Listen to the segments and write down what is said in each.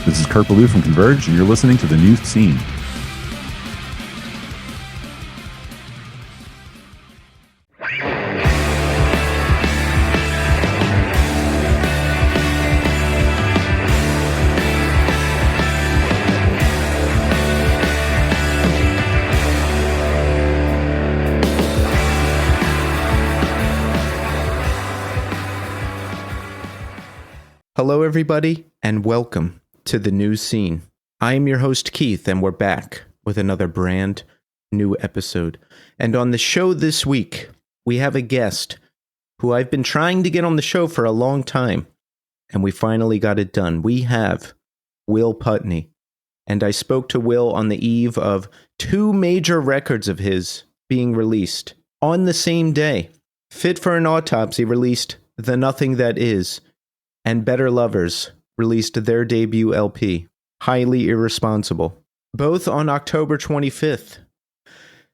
This is Kurt Ballou from Converge, and you're listening to The New Scene. Hello, everybody, and welcome to The New Scene. I am your host, Keith, and we're back with another brand new episode. And on the show this week, we have a guest who I've been trying to get on the show for a long time, and we finally got it done. We have Will Putney, and I spoke to Will on the eve of two major records of his being released on the same day. Fit For An Autopsy released The Nothing That Is, and Better Lovers released their debut LP, Highly Irresponsible, both on October 25th.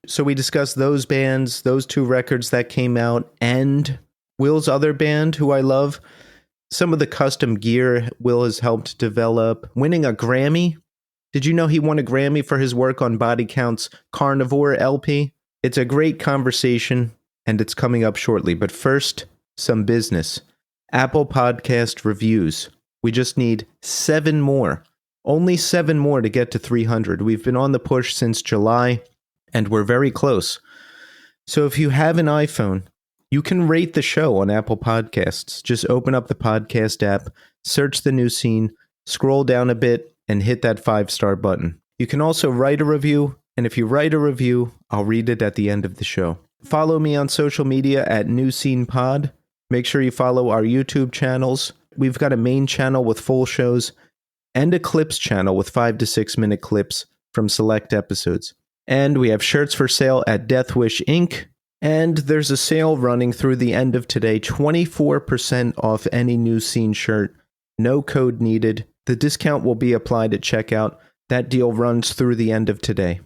So we discussed those bands, those two records that came out, and Will's other band, who I love, some of the custom gear Will has helped develop, winning a Grammy. Did you know he won a Grammy for his work on Body Count's Carnivore LP? It's a great conversation, and it's coming up shortly. But first, some business. Apple Podcast reviews. We just need 7 more. Only 7 more to get to 300. We've been on the push since July, and we're very close. So if you have an iPhone, you can rate the show on Apple Podcasts. Just open up the podcast app, search The New Scene, scroll down a bit, and hit that 5-star button. You can also write a review, and if you write a review, I'll read it at the end of the show. Follow me on social media at New Scene Pod. Make sure you follow our YouTube channels. We've got a main channel with full shows and a clips channel with 5 to 6 minute clips from select episodes. And we have shirts for sale at Death Wish Inc. And there's a sale running through the end of today, 24% off any New Scene shirt. No code needed. The discount will be applied at checkout. That deal runs through the end of today.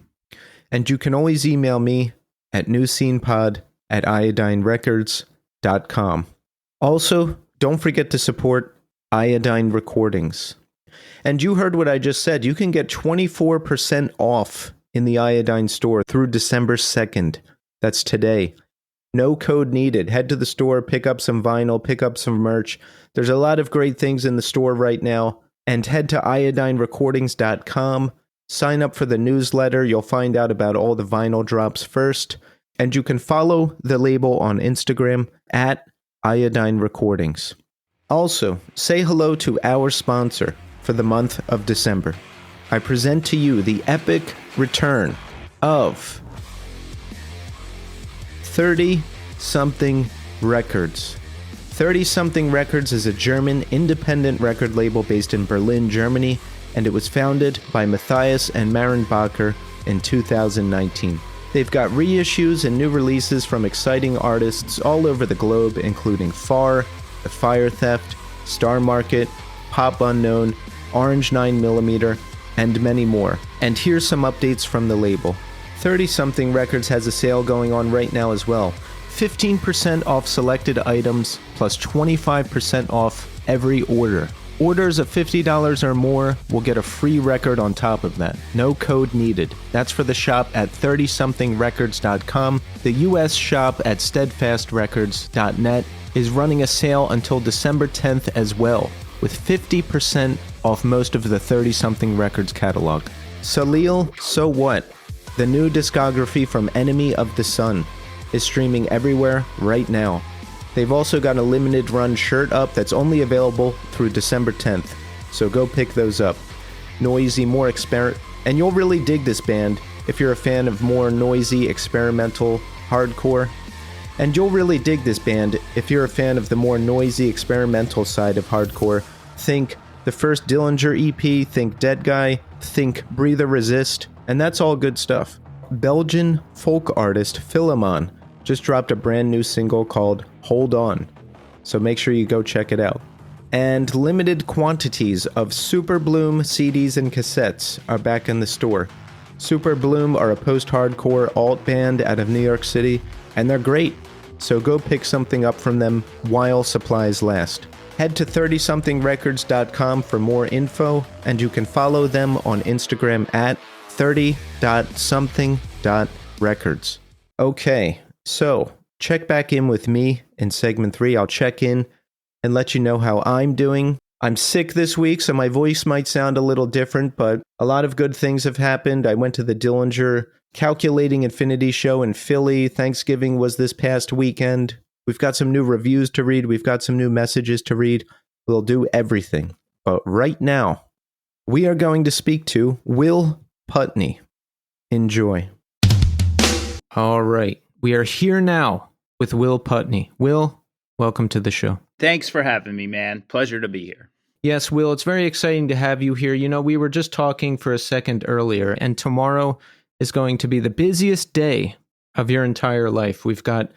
And you can always email me at newscenepod@iodinerecords.com. Also, don't forget to support Iodine Recordings. And you heard what I just said. You can get 24% off in the Iodine store through December 2nd. That's today. No code needed. Head to the store, pick up some vinyl, pick up some merch. There's a lot of great things in the store right now. And head to iodinerecordings.com. Sign up for the newsletter. You'll find out about all the vinyl drops first. And you can follow the label on Instagram at Iodine Recordings. Also, say hello to our sponsor for the month of December. I present to you the epic return of 30-something Records. 30-something Records is a German independent record label based in Berlin, Germany, and it was founded by Matthias and Maren Bacher in 2019. They've got reissues and new releases from exciting artists all over the globe, including Far, The Fire Theft, Star Market, Pop Unknown, Orange 9mm, and many more. And here's some updates from the label. 30-something Records has a sale going on right now as well. 15% off selected items, plus 25% off every order. Orders of $50 or more will get a free record on top of that. No code needed. That's for the shop at 30somethingrecords.com. The US shop at steadfastrecords.net is running a sale until December 10th as well, with 50% off most of the 30-something Records catalog. Salil, So What? The new discography from Enemy of the Sun is streaming everywhere right now. They've also got a limited run shirt up that's only available through December 10th, so go pick those up. Noisy, more and you'll really dig this band if you're a fan of more noisy, experimental hardcore. And you'll really dig this band if you're a fan of the more noisy, experimental side of hardcore. Think the first Dillinger EP, think Dead Guy, think Breathe or Resist, and that's all good stuff. Belgian folk artist Philemon just dropped a brand new single called Hold On, so make sure you go check it out. And limited quantities of Super Bloom CDs and cassettes are back in the store. Super Bloom are a post-hardcore alt band out of New York City, and they're great, so go pick something up from them while supplies last. Head to 30somethingrecords.com for more info, and you can follow them on Instagram at 30.something.records. Okay, so check back in with me in segment 3. I'll check in and let you know how I'm doing. I'm sick this week, so my voice might sound a little different, but a lot of good things have happened. I went to the Dillinger Calculating Infinity show in Philly. Thanksgiving was this past weekend. We've got some new reviews to read. We've got some new messages to read. We'll do everything. But right now, we are going to speak to Will Putney. Enjoy. All right. We are here now with Will Putney. Will, welcome to the show. Thanks for having me, man. Pleasure to be here. Yes, Will, it's very exciting to have you here. You know, we were just talking for a second earlier, and tomorrow is going to be the busiest day of your entire life. We've got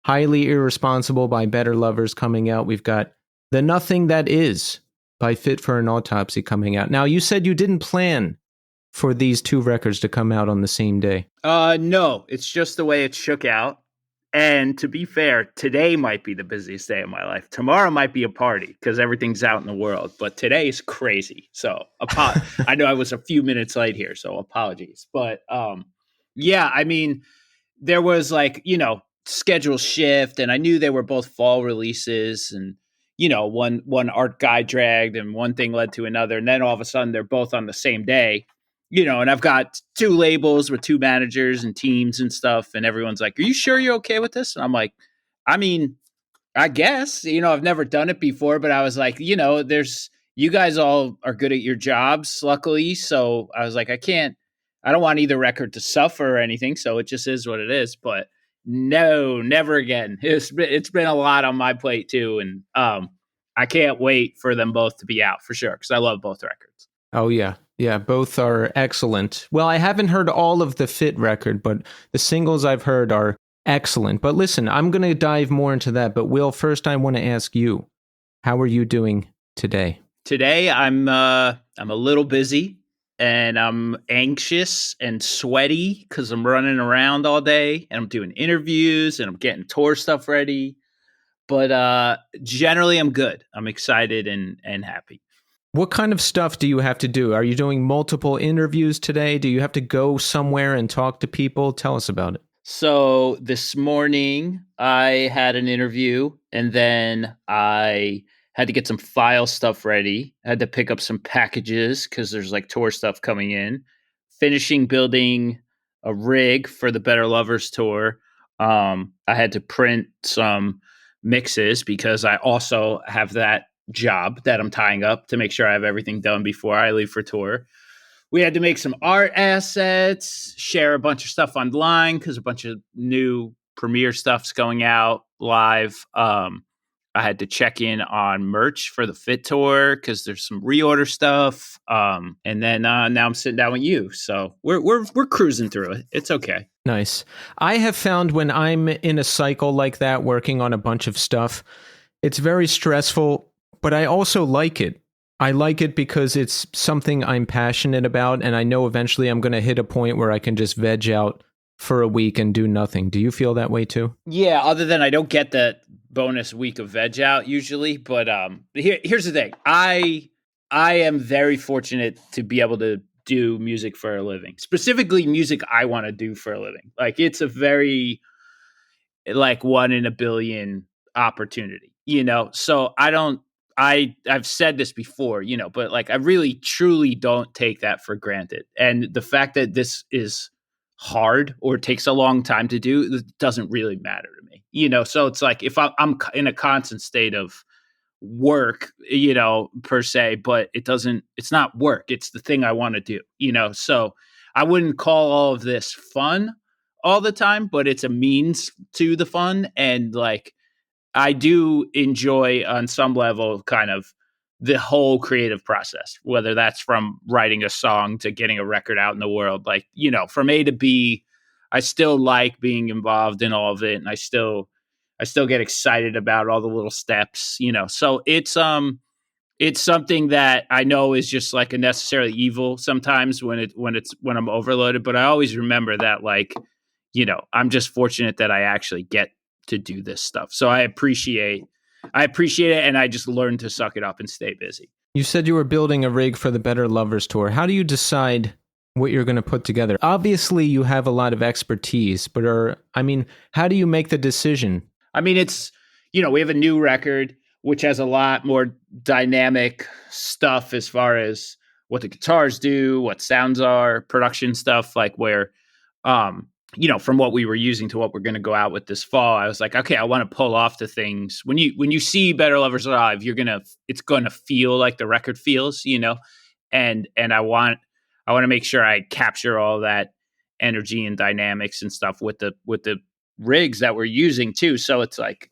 Highly Irresponsible by Better Lovers coming out. We've got The Nothing That Is by Fit For An Autopsy coming out. Now, you said you didn't plan for these two records to come out on the same day. No, it's just the way it shook out. And to be fair, today might be the busiest day of my life. Tomorrow might be a party because everything's out in the world. But today is crazy. So I know I was a few minutes late here, so apologies. But yeah, I mean, there was schedule shift, and I knew they were both fall releases, and one art guy dragged and one thing led to another, and then all of a sudden they're both on the same day, and I've got two labels with two managers and teams and stuff, and everyone's like, are you sure you're okay with this? And I'm like, I mean, I guess, I've never done it before, but I was like, you guys all are good at your jobs, luckily. So I was like, I don't want either record to suffer or anything. So it just is what it is. But no, never again. It's been a lot on my plate too. And I can't wait for them both to be out for sure, because I love both records. Oh, yeah. Yeah, both are excellent. Well, I haven't heard all of the Fit record, but the singles I've heard are excellent. But listen, I'm going to dive more into that. But Will, first I want to ask you, how are you doing today? Today, I'm a little busy. And I'm anxious and sweaty because I'm running around all day and I'm doing interviews and I'm getting tour stuff ready. But generally, I'm good. I'm excited and happy. What kind of stuff do you have to do? Are you doing multiple interviews today? Do you have to go somewhere and talk to people? Tell us about it. So this morning, I had an interview, and then I had to get some file stuff ready. I had to pick up some packages because there's tour stuff coming in. Finishing building a rig for the Better Lovers tour. I had to print some mixes because I also have that job that I'm tying up to make sure I have everything done before I leave for tour. We had to make some art assets, share a bunch of stuff online because a bunch of new Premiere stuff's going out live. I had to check in on merch for the Fit tour because there's some reorder stuff. And then now I'm sitting down with you. So we're cruising through it. It's okay. Nice. I have found when I'm in a cycle like that, working on a bunch of stuff, it's very stressful, but I also like it. I like it because it's something I'm passionate about, and I know eventually I'm going to hit a point where I can just veg out for a week and do nothing. Do you feel that way too? Yeah, other than I don't get that bonus week of veg out usually, but here's the thing. I am very fortunate to be able to do music for a living. Specifically music I want to do for a living. It's a very 1 in a billion opportunity, So I've said this before, but I really truly don't take that for granted. And the fact that this is hard or takes a long time to do, it doesn't really matter to me, So it's if I'm in a constant state of work, per se, but it's not work. It's the thing I want to do, So I wouldn't call all of this fun all the time, but it's a means to the fun. And I do enjoy on some level kind of the whole creative process, whether that's from writing a song to getting a record out in the world. From A to B, I still like being involved in all of it. And I still get excited about all the little steps, So it's something that I know is just a necessary evil sometimes when I'm overloaded. But I always remember that, I'm just fortunate that I actually get to do this stuff. So I appreciate I appreciate it, and I just learned to suck it up and stay busy. You said you were building a rig for the Better Lovers tour. How do you decide what you're going to put together? Obviously, you have a lot of expertise, but how do you make the decision? I mean, it's, we have a new record, which has a lot more dynamic stuff as far as what the guitars do, what sounds are, production stuff, like where, from what we were using to what we're going to go out with this fall, I was like, okay, I want to pull off the things. When you see Better Lovers Alive, it's going to feel like the record feels, and I want to make sure I capture all that energy and dynamics and stuff with the rigs that we're using too. So it's like,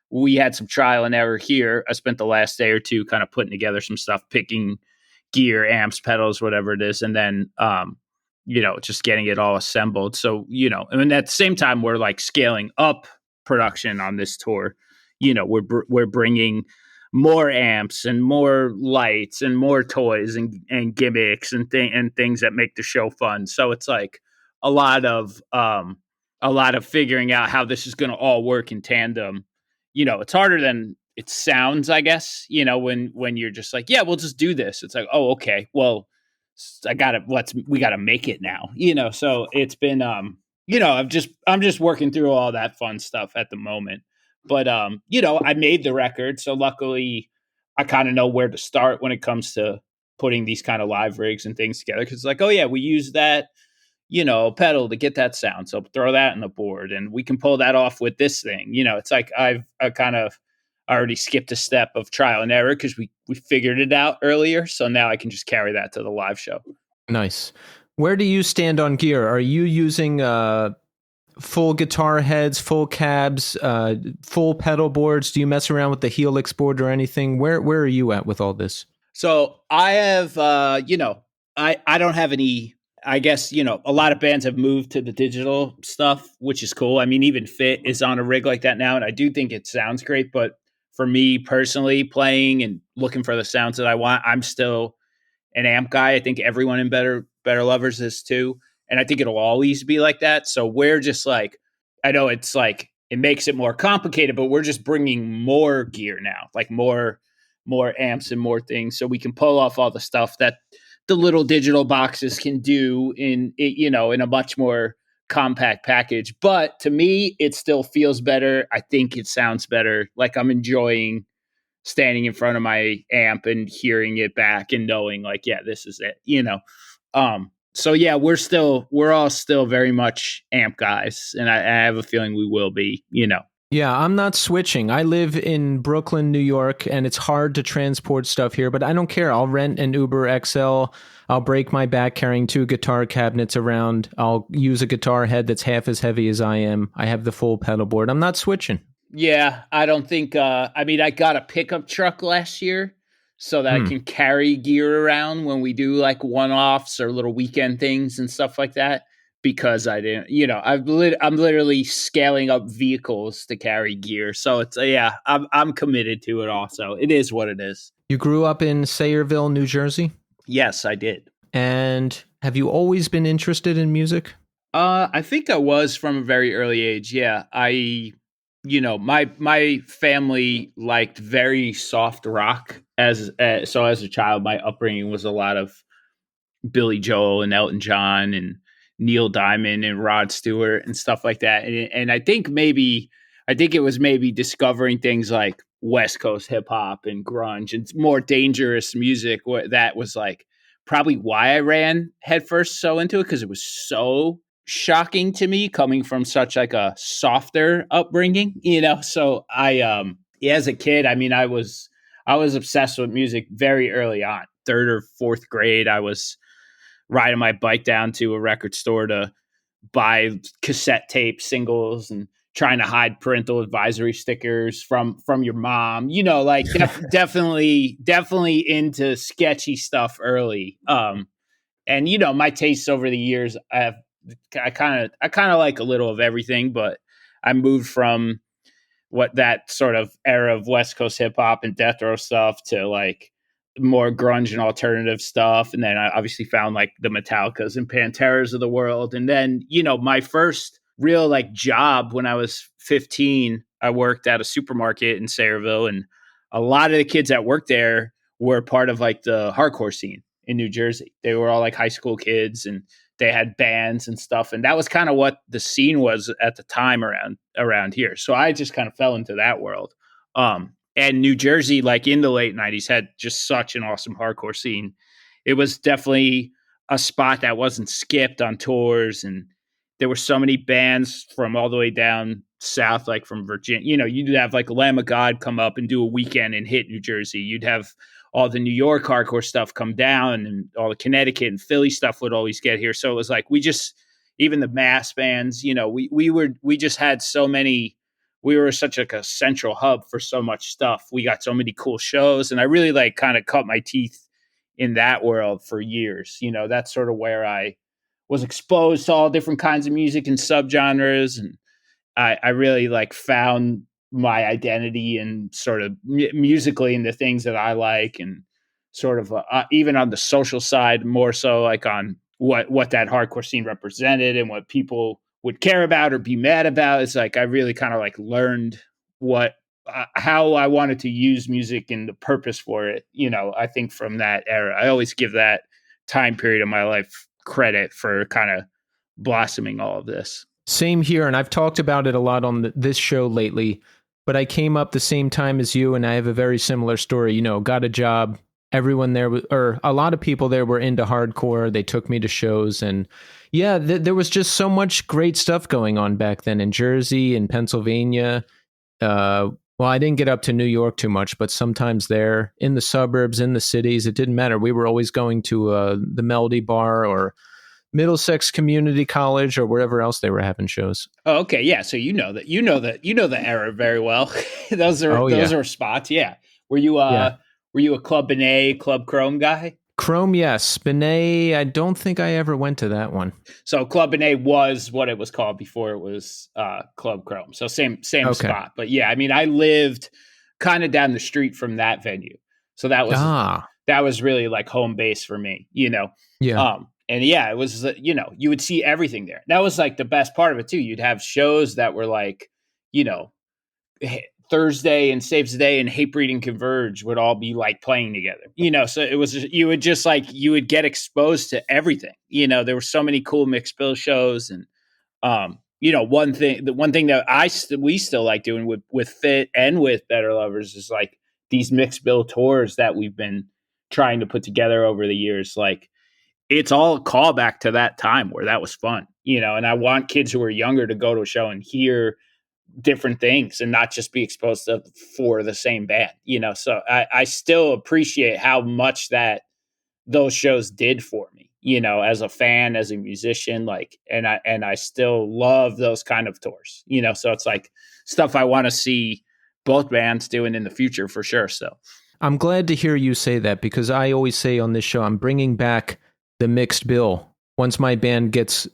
we had some trial and error here. I spent the last day or two kind of putting together some stuff, picking gear, amps, pedals, whatever it is. And then, just getting it all assembled. So, and at the same time, we're like scaling up production on this tour. We're bringing more amps and more lights and more toys and gimmicks and things that make the show fun. So it's like a lot of figuring out how this is going to all work in tandem. It's harder than it sounds, I guess, when you're just like, yeah, we'll just do this. It's like, oh, okay, well, we got to make it now, so it's been, I'm just working through all that fun stuff at the moment, but, I made the record. So luckily I kind of know where to start when it comes to putting these kind of live rigs and things together. Cause it's like, oh yeah, we use that, pedal to get that sound. So throw that in the board and we can pull that off with this thing. It's like I kind of already skipped a step of trial and error because we figured it out earlier. So now I can just carry that to the live show. Nice. Where do you stand on gear? Are you using full guitar heads, full cabs, full pedal boards? Do you mess around with the Helix board or anything? Where are you at with all this? So I have, I don't have any. I guess, a lot of bands have moved to the digital stuff, which is cool. I mean, even Fit is on a rig like that now, and I do think it sounds great. But for me personally, playing and looking for the sounds that I want, I'm still an amp guy. I think everyone in Better Lovers is too. And I think it'll always be like that. So we're just like, I know it's like, it makes it more complicated, but we're just bringing more gear now, like more amps and more things. So we can pull off all the stuff that the little digital boxes can do in a much more compact package. But to me, it still feels better. I think it sounds better. Like I'm enjoying standing in front of my amp and hearing it back and knowing like, yeah, this is it, So yeah, we're all still very much amp guys. And I have a feeling we will be, Yeah, I'm not switching. I live in Brooklyn, New York, and it's hard to transport stuff here, but I don't care. I'll rent an Uber XL. I'll break my back carrying 2 guitar cabinets around. I'll use a guitar head that's half as heavy as I am. I have the full pedal board. I'm not switching. Yeah, I don't think, I got a pickup truck last year so that I can carry gear around when we do like one-offs or little weekend things and stuff like that. Because I didn't, I'm literally scaling up vehicles to carry gear. So it's, I'm committed to it also. It is what it is. You grew up in Sayreville, New Jersey? Yes, I did. And have you always been interested in music? I think I was from a very early age. Yeah. My family liked very soft rock so as a child, my upbringing was a lot of Billy Joel and Elton John and Neil Diamond and Rod Stewart and stuff like that. And I think it was maybe discovering things like West Coast hip hop and grunge and more dangerous music. That was like probably why I ran headfirst so into it, because it was so shocking to me coming from such like a softer upbringing, So as a kid, I was obsessed with music very early on. 3rd or 4th grade, I was riding my bike down to a record store to buy cassette tape singles and trying to hide parental advisory stickers from your mom, like definitely into sketchy stuff early. And my tastes over the years, I kind of like a little of everything, but I moved from what that sort of era of West Coast hip hop and death row stuff to like more grunge and alternative stuff. And then I obviously found like the Metallicas and Panteras of the world. And then, my first real like job when I was 15, I worked at a supermarket in Sayreville, and a lot of the kids that worked there were part of like the hardcore scene in New Jersey. They were all like high school kids, and they had bands and stuff. And that was kind of what the scene was at the time around here. So I just kind of fell into that world. And New Jersey, like in the late 90s, had just such an awesome hardcore scene. It was definitely a spot that wasn't skipped on tours, and there were so many bands from all the way down south, like from Virginia. You know, you'd have like Lamb of God come up and do a weekend and hit New Jersey. You'd have all the New York hardcore stuff come down, and all the Connecticut and Philly stuff would always get here. So it was like, even the mass bands, you know, we just had so many. We were such like a central hub for so much stuff. We got so many cool shows, and I really like kind of cut my teeth in that world for years. You know, that's sort of where I was exposed to all different kinds of music and subgenres, and I really like found my identity and sort of musically in the things that I like, and sort of even on the social side, more so like on what that hardcore scene represented and what people would care about or be mad about. It's like I really kind of like learned what how I wanted to use music and the purpose for it. You know, I think from that era, I always give that time period of my life credit for kind of blossoming all of this. Same here, and I've talked about it a lot on this show lately, but I came up the same time as you, and I have a very similar story. You know, got a job. Everyone there, or a lot of people there were into hardcore. They took me to shows, and yeah, there was just so much great stuff going on back then in Jersey and Pennsylvania. Well, I didn't get up to New York too much, but sometimes there in the suburbs, in the cities, it didn't matter. We were always going to the Melody Bar or Middlesex Community College or wherever else they were having shows. Oh, okay, yeah. So you know the era very well. those are spots. Yeah. Were you were you a Club Benet, Club Chrome guy? Chrome, yes. Benet, I don't think I ever went to that one. So Club Benet was what it was called before it was Club Chrome. So same spot. But yeah, I mean, I lived kind of down the street from that venue, so that was really like home base for me. You know. Yeah. And yeah, it was, you know, you would see everything there. That was like the best part of it too. You'd have shows that were like, you know, Thursday and Saves the Day and Hate Breed and Converge would all be like playing together, you know? So it was, you would get exposed to everything. You know, there were so many cool mixed bill shows. And, you know, the one thing that we still like doing with Fit and with Better Lovers is like these mixed bill tours that we've been trying to put together over the years. Like, it's all a callback to that time where that was fun, you know, and I want kids who are younger to go to a show and hear different things and not just be exposed to for the same band, you know? So I still appreciate how much that those shows did for me, you know, as a fan, as a musician, like, and I still love those kind of tours, you know? So it's like stuff I want to see both bands doing in the future for sure. So I'm glad to hear you say that, because I always say on this show, I'm bringing back the mixed bill once my band gets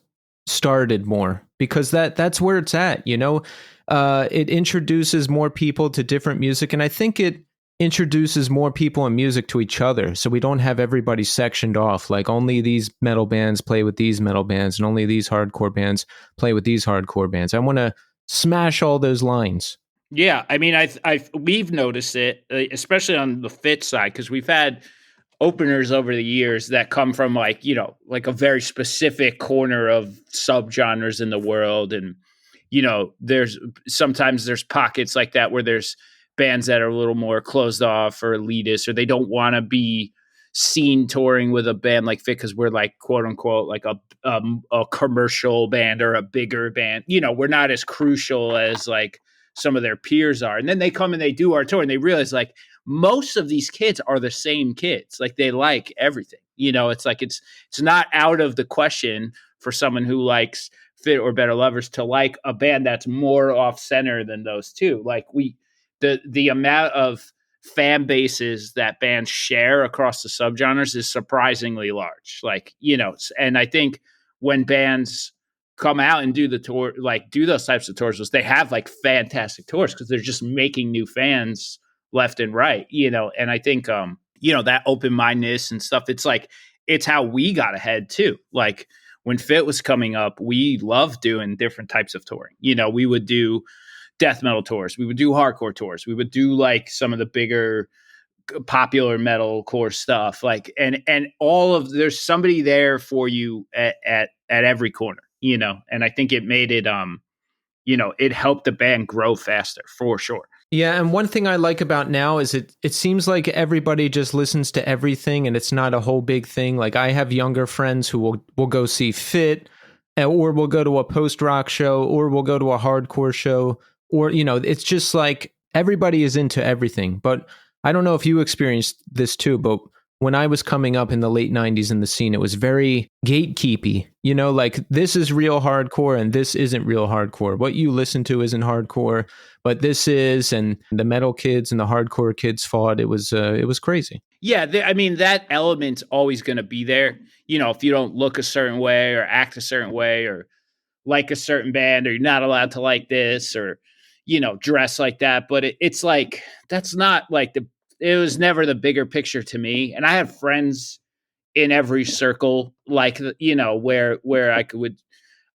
started more, because that's where it's at, you know. It introduces more people to different music, and I think it introduces more people and music to each other, so we don't have everybody sectioned off, like only these metal bands play with these metal bands and only these hardcore bands play with these hardcore bands. I want to smash all those lines. Yeah, I mean, we've noticed it, especially on the Fit side, because we've had openers over the years that come from like, you know, like a very specific corner of subgenres in the world. And, you know, sometimes there's pockets like that where there's bands that are a little more closed off or elitist, or they don't want to be seen touring with a band like Fit because we're like, quote unquote, like a commercial band or a bigger band. You know, we're not as crucial as like some of their peers are. And then they come and they do our tour and they realize like, most of these kids are the same kids. Like they like everything, you know, it's like, it's not out of the question for someone who likes Fit or Better Lovers to like a band that's more off center than those two. Like the amount of fan bases that bands share across the subgenres is surprisingly large. Like, you know, and I think when bands come out and do the tour, like do those types of tours, they have like fantastic tours because they're just making new fans left and right, you know. And I think, you know, that open-mindedness and stuff, it's like, it's how we got ahead too. Like when Fit was coming up, we loved doing different types of touring. You know, we would do death metal tours. We would do hardcore tours. We would do like some of the bigger popular metal core stuff. Like, and all of, there's somebody there for you at every corner, you know? And I think it made it, you know, it helped the band grow faster for sure. Yeah, and one thing I like about now is it seems like everybody just listens to everything and it's not a whole big thing. Like I have younger friends who will go see Fit, or we'll go to a post-rock show, or we'll go to a hardcore show, or you know, it's just like everybody is into everything. But I don't know if you experienced this too, but when I was coming up in the late 90s in the scene, it was very gatekeepy. You know, like this is real hardcore and this isn't real hardcore. What you listen to isn't hardcore, but this is. And the metal kids and the hardcore kids fought. It was crazy. Yeah, I mean, that element's always going to be there. You know, if you don't look a certain way or act a certain way or like a certain band, or you're not allowed to like this, or, you know, dress like that. But it's like, that's not like it was never the bigger picture to me. And I have friends in every circle, like, you know, where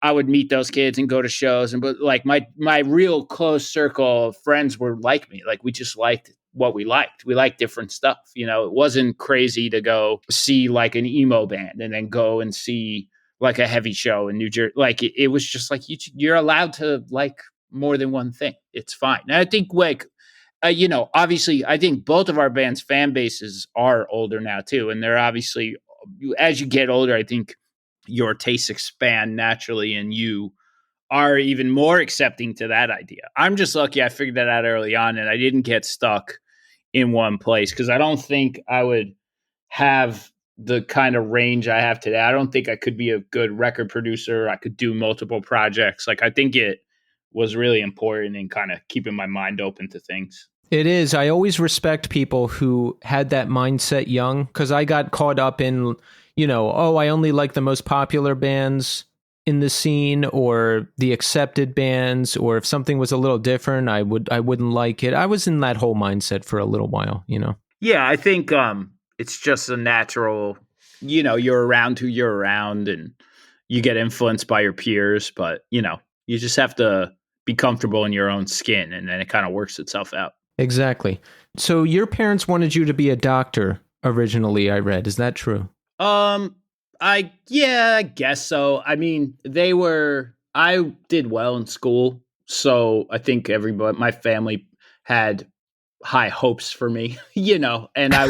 I would meet those kids and go to shows. And, but like my real close circle of friends were like me. Like we just liked what we liked. We liked different stuff. You know, it wasn't crazy to go see like an emo band and then go and see like a heavy show in New Jersey. Like it was just like, you're allowed to like more than one thing. It's fine. And I think like, you know, obviously, I think both of our band's fan bases are older now too, and they're obviously, as you get older, I think your tastes expand naturally, and you are even more accepting to that idea. I'm just lucky I figured that out early on, and I didn't get stuck in one place, because I don't think I would have the kind of range I have today. I don't think I could be a good record producer. I could do multiple projects. Like I think it was really important in kind of keeping my mind open to things. It is. I always respect people who had that mindset young, because I got caught up in, you know, oh, I only like the most popular bands in the scene or the accepted bands, or if something was a little different, I wouldn't like it. I was in that whole mindset for a little while, you know. Yeah, I think it's just a natural, you know, you're around who you're around and you get influenced by your peers, but, you know, you just have to be comfortable in your own skin, and then it kind of works itself out. Exactly. So your parents wanted you to be a doctor originally, I read. Is that true? I guess so. I mean, I did well in school, so I think everybody, my family had high hopes for me, you know, and I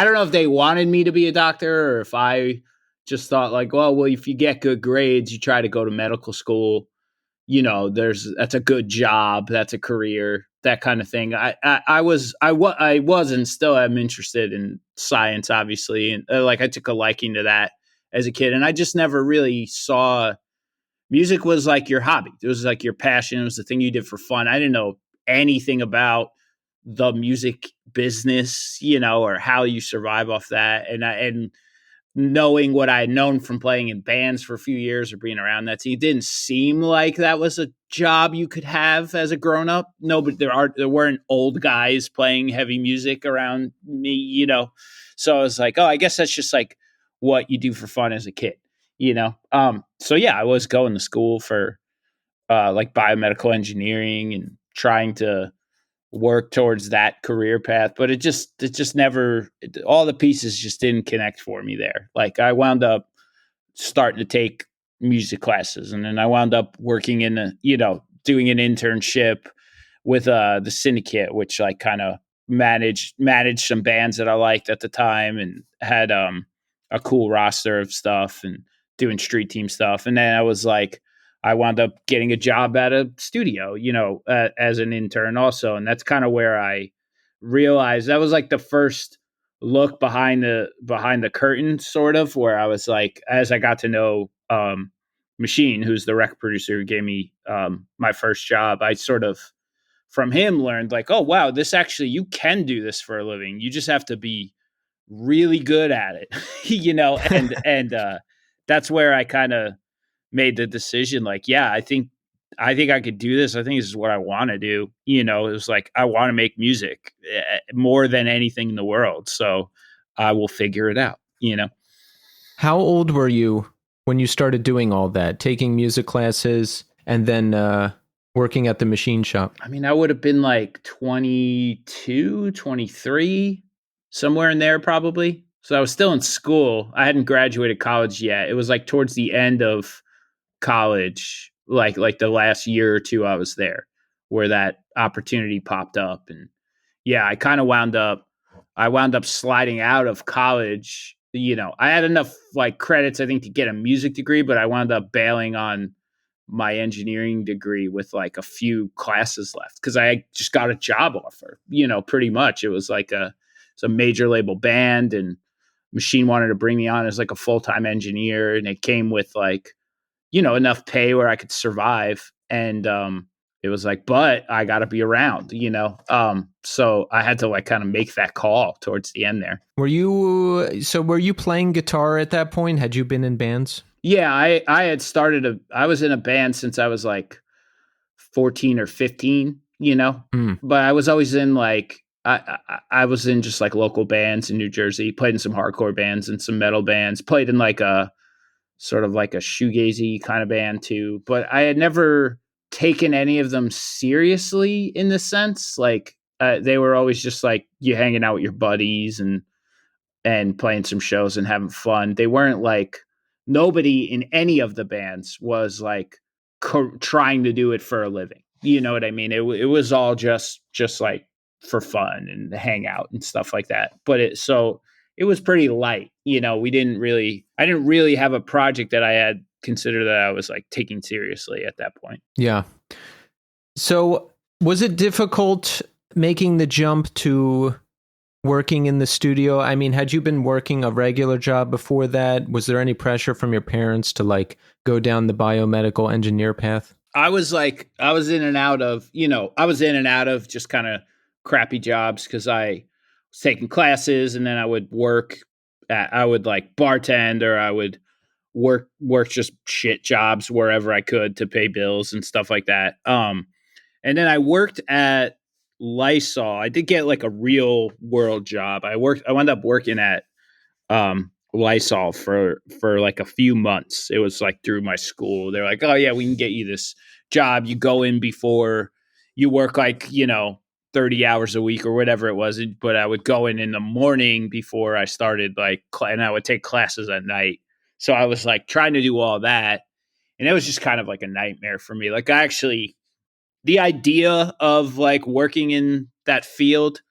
don't know if they wanted me to be a doctor or if I just thought like, well, if you get good grades, you try to go to medical school, you know, that's a good job, that's a career, that kind of thing. I was and still am interested in science, obviously, and like I took a liking to that as a kid, and I just never really saw music was like your hobby. It was like your passion. It was the thing you did for fun. I didn't know anything about the music business, you know, or how you survive off that, and knowing what I had known from playing in bands for a few years or being around that scene, it didn't seem like that was a job you could have as a grown up. No, but there weren't old guys playing heavy music around me, you know? So I was like, oh, I guess that's just like what you do for fun as a kid, you know? So yeah, I was going to school for like biomedical engineering and trying to work towards that career path, but it just never, all the pieces just didn't connect for me there. Like I wound up starting to take music classes, and then I wound up working in doing an internship with the Syndicate, which like kind of managed some bands that I liked at the time, and had a cool roster of stuff and doing street team stuff. And then I wound up getting a job at a studio, you know, as an intern also. And that's kind of where I realized that was like the first look behind the curtain, sort of, where I was like, as I got to know Machine, who's the record producer who gave me my first job, I sort of from him learned like, oh, wow, this actually, you can do this for a living. You just have to be really good at it, you know, and that's where I kind of made the decision, like, yeah, I think I could do this. I think this is what I want to do. You know, it was like, I want to make music more than anything in the world. So I will figure it out, you know? How old were you when you started doing all that, taking music classes? And then working at the machine shop? I mean, I would have been like 22, 23, somewhere in there probably. So I was still in school. I hadn't graduated college yet. It was like towards the end of college, like the last year or two I was there, where that opportunity popped up. And yeah, I wound up sliding out of college. I had enough like credits, I think, to get a music degree, but I wound up bailing on my engineering degree with like a few classes left because I just got a job offer. Pretty much it was like it's a major label band, and Machine wanted to bring me on as like a full-time engineer, and it came with like enough pay where I could survive. And it was like, but I got to be around. So I had to like kind of make that call towards the end there. Were you playing guitar at that point? Had you been in bands? Yeah, I had I was in a band since I was like 14 or 15, but I was always in like, I was in just like local bands in New Jersey, played in some hardcore bands and some metal bands, played in like a sort of like a shoegazy kind of band too, but I had never taken any of them seriously in the sense, like they were always just like you hanging out with your buddies and playing some shows and having fun. They weren't like, nobody in any of the bands was like trying to do it for a living. You know what I mean? It was all just like for fun and hang out and stuff like that. But it was pretty light. I didn't really have a project that I had considered that I was like taking seriously at that point. Yeah. So was it difficult making the jump to working in the studio? I mean, had you been working a regular job before that? Was there any pressure from your parents to like go down the biomedical engineer path? I was in and out of just kind of crappy jobs because I was taking classes, and then I would I would like bartend, or I would work just shit jobs wherever I could to pay bills and stuff like that. And then I worked at Lysol. I did get like a real world job. I wound up working at Lysol for like a few months. It was like through my school. They're like, oh yeah, we can get you this job. You go in before you work like, 30 hours a week or whatever it was. But I would go in the morning before I started and I would take classes at night. So I was like trying to do all that. And it was just kind of like a nightmare for me. Like the idea of like working in that field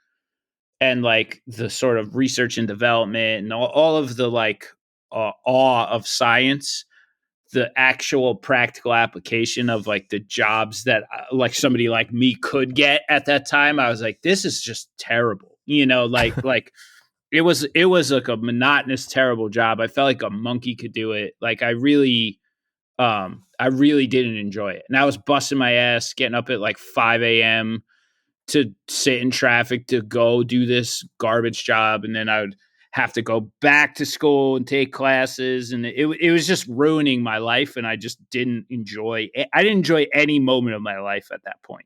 and like the sort of research and development and all of the like awe of science, the actual practical application of like the jobs that like somebody like me could get at that time, I was like, this is just terrible. Like it was like a monotonous, terrible job. I felt like a monkey could do it. Like I really didn't enjoy it. And I was busting my ass, getting up at like 5 a.m. to sit in traffic to go do this garbage job. And then I would have to go back to school and take classes. And it was just ruining my life. And I just didn't enjoy it. I didn't enjoy any moment of my life at that point,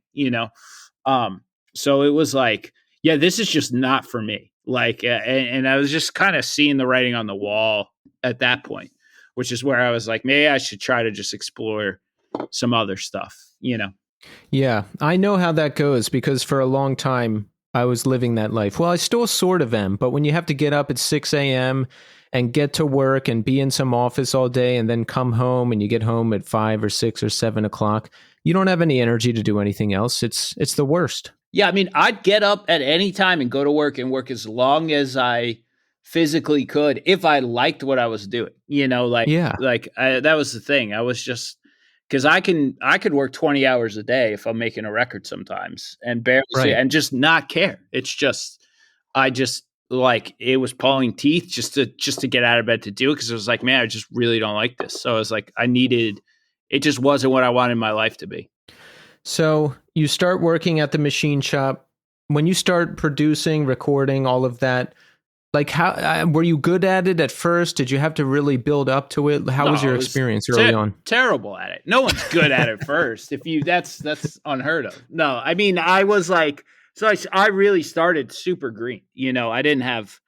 So it was like, yeah, this is just not for me. Like, and I was just kind of seeing the writing on the wall at that point, which is where I was like, maybe I should try to just explore some other stuff, Yeah, I know how that goes because for a long time I was living that life. Well, I still sort of am, but when you have to get up at 6 a.m. and get to work and be in some office all day and then come home and you get home at 5 or 6 or 7 o'clock, you don't have any energy to do anything else. It's the worst. Yeah, I mean, I'd get up at any time and go to work and work as long as I physically could if I liked what I was doing. That was the thing. I was just because I could work 20 hours a day if I'm making a record sometimes and barely and just not care. It's just I just like it was pulling teeth just to get out of bed to do it because it was like, man, I just really don't like this. So I was like, it just wasn't what I wanted my life to be. So you start working at the machine shop. When you start producing, recording, all of that, like how were you good at it at first? Did you have to really build up to it? How was your experience early on? Terrible at it. No one's good at it first. That's unheard of. No, I mean, I was like, I really started super green. I didn't have.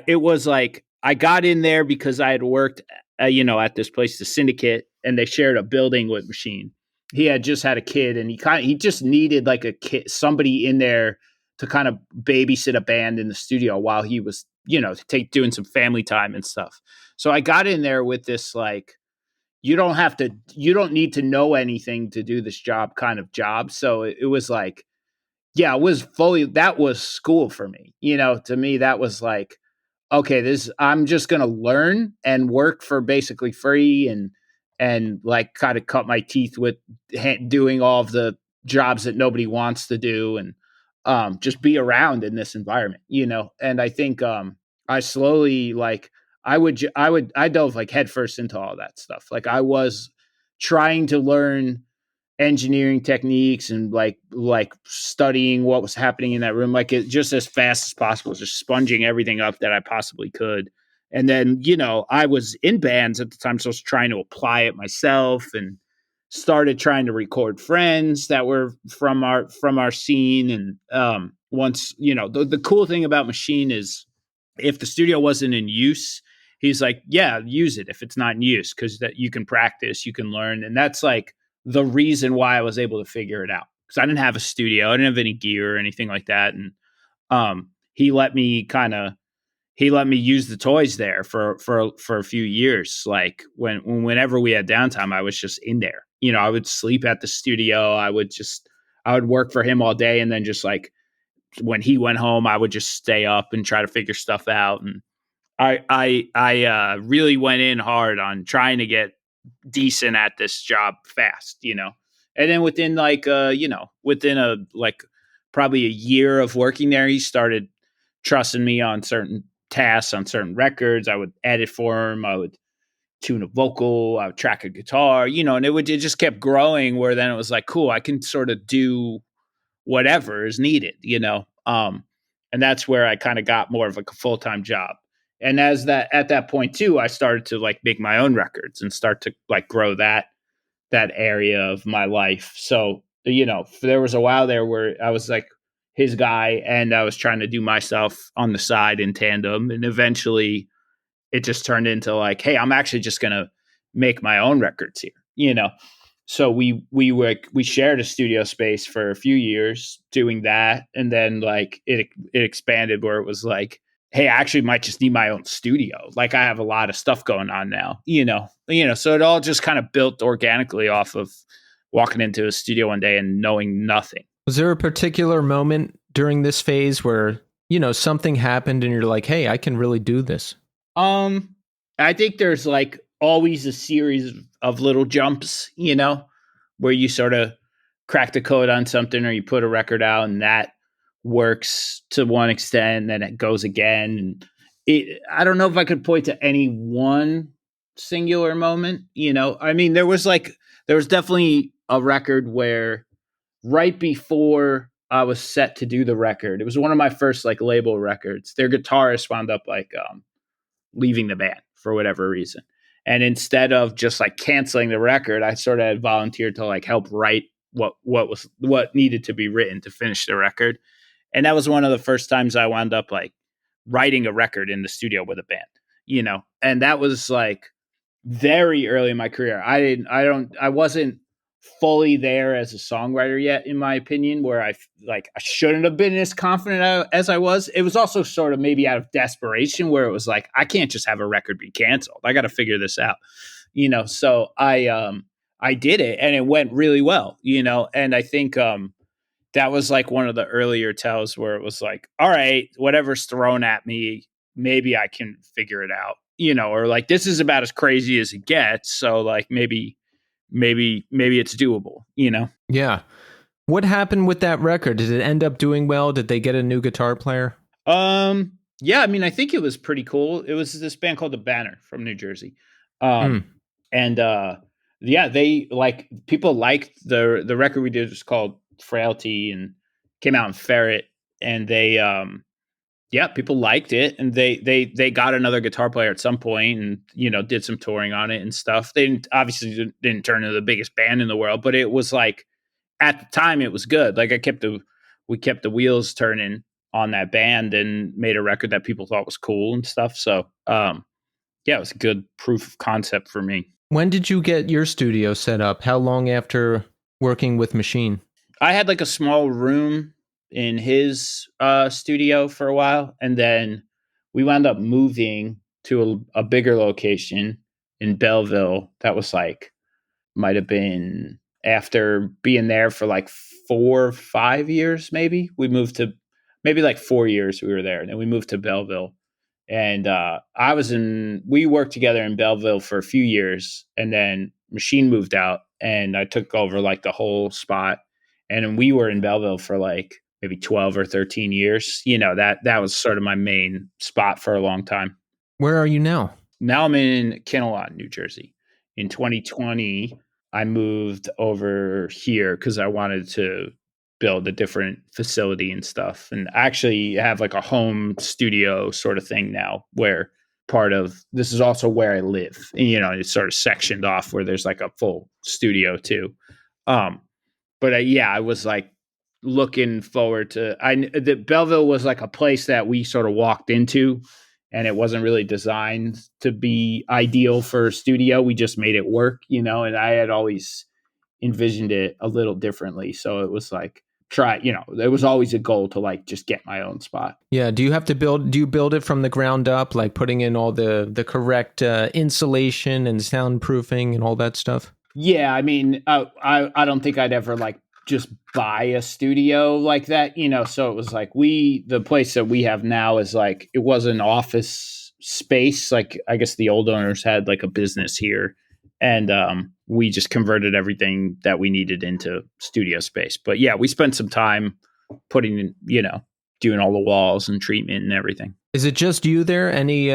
It was like I got in there because I had worked, at this place, the Syndicate, and they shared a building with Machine. he had just had a kid, and he just needed like a kid, somebody in there to kind of babysit a band in the studio while he was, doing some family time and stuff. So I got in there with this, like, you don't need to know anything to do this job kind of job. So it was like, yeah, that was school for me. To me, that was like, okay, I'm just going to learn and work for basically free, and like kind of cut my teeth with doing all of the jobs that nobody wants to do, and just be around in this environment, and I think I slowly, like, I dove like headfirst into all that stuff. Like, I was trying to learn engineering techniques and like studying what was happening in that room, like, it just as fast as possible, just sponging everything up that I possibly could. And then, I was in bands at the time, so I was trying to apply it myself, and started trying to record friends that were from our scene. And once, the cool thing about Machine is, if the studio wasn't in use, he's like, yeah, use it if it's not in use, because that you can practice, you can learn. And that's like the reason why I was able to figure it out, because I didn't have a studio, I didn't have any gear or anything like that. And he let me use the toys there for a few years. Like, whenever we had downtime, I was just in there. I would sleep at the studio. I would work for him all day, and then just like when he went home, I would just stay up and try to figure stuff out. And I really went in hard on trying to get decent at this job fast, and then within probably a year of working there, he started trusting me on certain tasks, on certain records. I would edit for him. I would tune a vocal. I would track a guitar, and it just kept growing, where then it was like, cool, I can sort of do whatever is needed, and that's where I kind of got more of like a full-time job. And at that point too, I started to like make my own records and start to like grow that area of my life. So, there was a while there where I was like his guy, and I was trying to do myself on the side in tandem. And eventually it just turned into like, hey, I'm actually just going to make my own records here, So we shared a studio space for a few years doing that. And then like it expanded, where it was like, hey, I actually might just need my own studio. Like, I have a lot of stuff going on now, so it all just kind of built organically off of walking into a studio one day and knowing nothing. Was there a particular moment during this phase where, something happened and you're like, hey, I can really do this? I think there's like always a series of little jumps, where you sort of crack the code on something, or you put a record out and that works to one extent, and then it goes again. And I don't know if I could point to any one singular moment, I mean, there was definitely a record where right before I was set to do the record, it was one of my first like label records. Their guitarist wound up like leaving the band for whatever reason. And instead of just like canceling the record, I sort of had volunteered to like help write what needed to be written to finish the record. And that was one of the first times I wound up like writing a record in the studio with a band, and that was like very early in my career. I wasn't fully there as a songwriter yet, in my opinion, where I shouldn't have been as confident as I was. It was also sort of maybe out of desperation, where it was like, I can't just have a record be canceled. I got to figure this out, so I did it, and it went really well, and I think that was like one of the earlier tells where it was like, all right, whatever's thrown at me, maybe I can figure it out, or like, this is about as crazy as it gets. So like, maybe it's doable, Yeah. What happened with that record? Did it end up doing well? Did they get a new guitar player? Yeah, I mean, I think it was pretty cool. It was this band called The Banner from New Jersey. And yeah, they like, people liked the record we did was called Frailty, and came out in Ferret, and they yeah, people liked it, and they got another guitar player at some point, and did some touring on it and stuff. They obviously didn't turn into the biggest band in the world, but it was like, at the time it was good. Like, we kept the wheels turning on that band and made a record that people thought was cool and stuff. So yeah, it was a good proof of concept for me. When did you get your studio set up? How long after working with Machine? I had like a small room in his studio for a while, and then we wound up moving to a bigger location in Belleville. That was like might have been after being there for like 4 or 5 years, maybe. We moved to maybe like 4 years we were there, and then we moved to Belleville. And we worked together in Belleville for a few years, and then Machine moved out, and I took over like the whole spot. And then we were in Belleville for like maybe 12 or 13 years. That was sort of my main spot for a long time. Where are you now? Now I'm in Kinnelon, New Jersey. In 2020, I moved over here because I wanted to build a different facility and stuff, and actually have like a home studio sort of thing now, where part of this is also where I live. It's sort of sectioned off where there's like a full studio too. But I was like looking forward to. That Belleville was like a place that we sort of walked into, and it wasn't really designed to be ideal for a studio. We just made it work, and I had always envisioned it a little differently. So it was like, there was always a goal to like just get my own spot. Yeah. Do you build it from the ground up, like putting in all the correct insulation and soundproofing and all that stuff? Yeah. I mean, I don't think I'd ever like just buy a studio like that, so it was like the place that we have now is like, it was an office space. Like, I guess the old owners had like a business here, and we just converted everything that we needed into studio space. But yeah, we spent some time putting in, doing all the walls and treatment and everything. Is it just you there? Any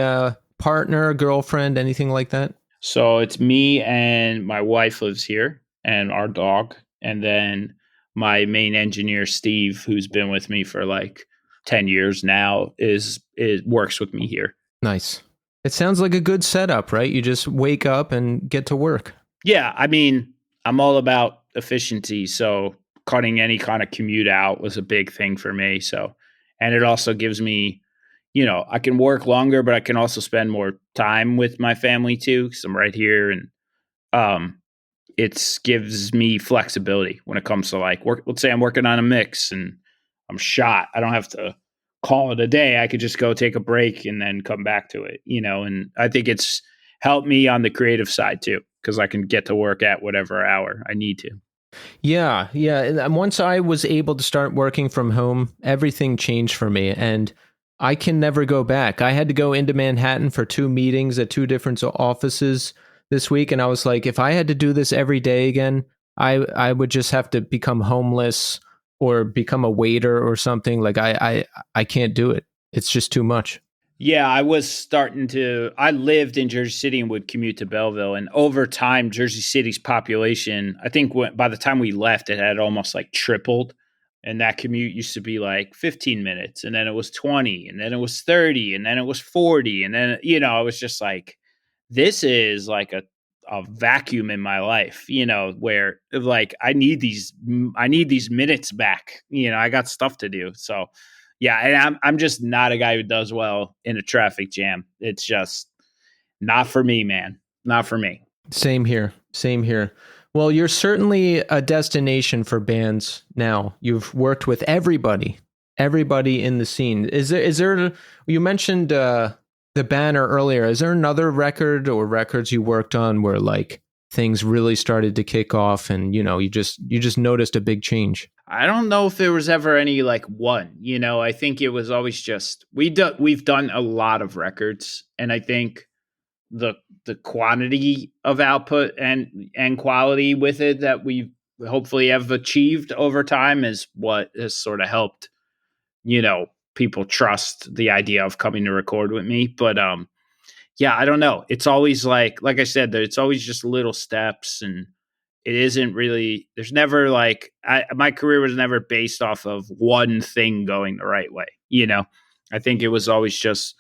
partner, girlfriend, anything like that? So it's me, and my wife lives here, and our dog. And then my main engineer, Steve, who's been with me for like 10 years now, is works with me here. Nice. It sounds like a good setup, right? You just wake up and get to work. Yeah, I mean, I'm all about efficiency, so cutting any kind of commute out was a big thing for me. So, and it also gives me, I can work longer, but I can also spend more time with my family too, because I'm right here, and it gives me flexibility when it comes to like work. Let's say I'm working on a mix and I'm shot. I don't have to call it a day. I could just go take a break and then come back to it, and I think it's helped me on the creative side too, because I can get to work at whatever hour I need to. Yeah. And once I was able to start working from home, everything changed for me, and I can never go back. I had to go into Manhattan for 2 meetings at 2 different offices this week, and I was like, if I had to do this every day again, I would just have to become homeless or become a waiter or something. Like I can't do it. It's just too much. Yeah, I lived in Jersey City and would commute to Belleville. And over time, Jersey City's population, I think by the time we left, it had almost like tripled. And that commute used to be like 15 minutes, and then it was 20, and then it was 30, and then it was 40. And then, I was just like, this is like a vacuum in my life, where like I need these minutes back. I got stuff to do. So yeah, and I'm just not a guy who does well in a traffic jam. It's just not for me, man. Not for me. Same here. Well, you're certainly a destination for bands now. You've worked with everybody in the scene. Is there you mentioned the Banner earlier. Is there another record or records you worked on where like things really started to kick off and you just noticed a big change? I don't know if there was ever any like one. I think it was always just we've done a lot of records, and I think the quantity of output and quality with it that we hopefully have achieved over time is what has sort of helped people trust the idea of coming to record with me. But yeah, I don't know. It's always like I said, it's always just little steps, and it isn't really, there's never like, my career was never based off of one thing going the right way. I think it was always just,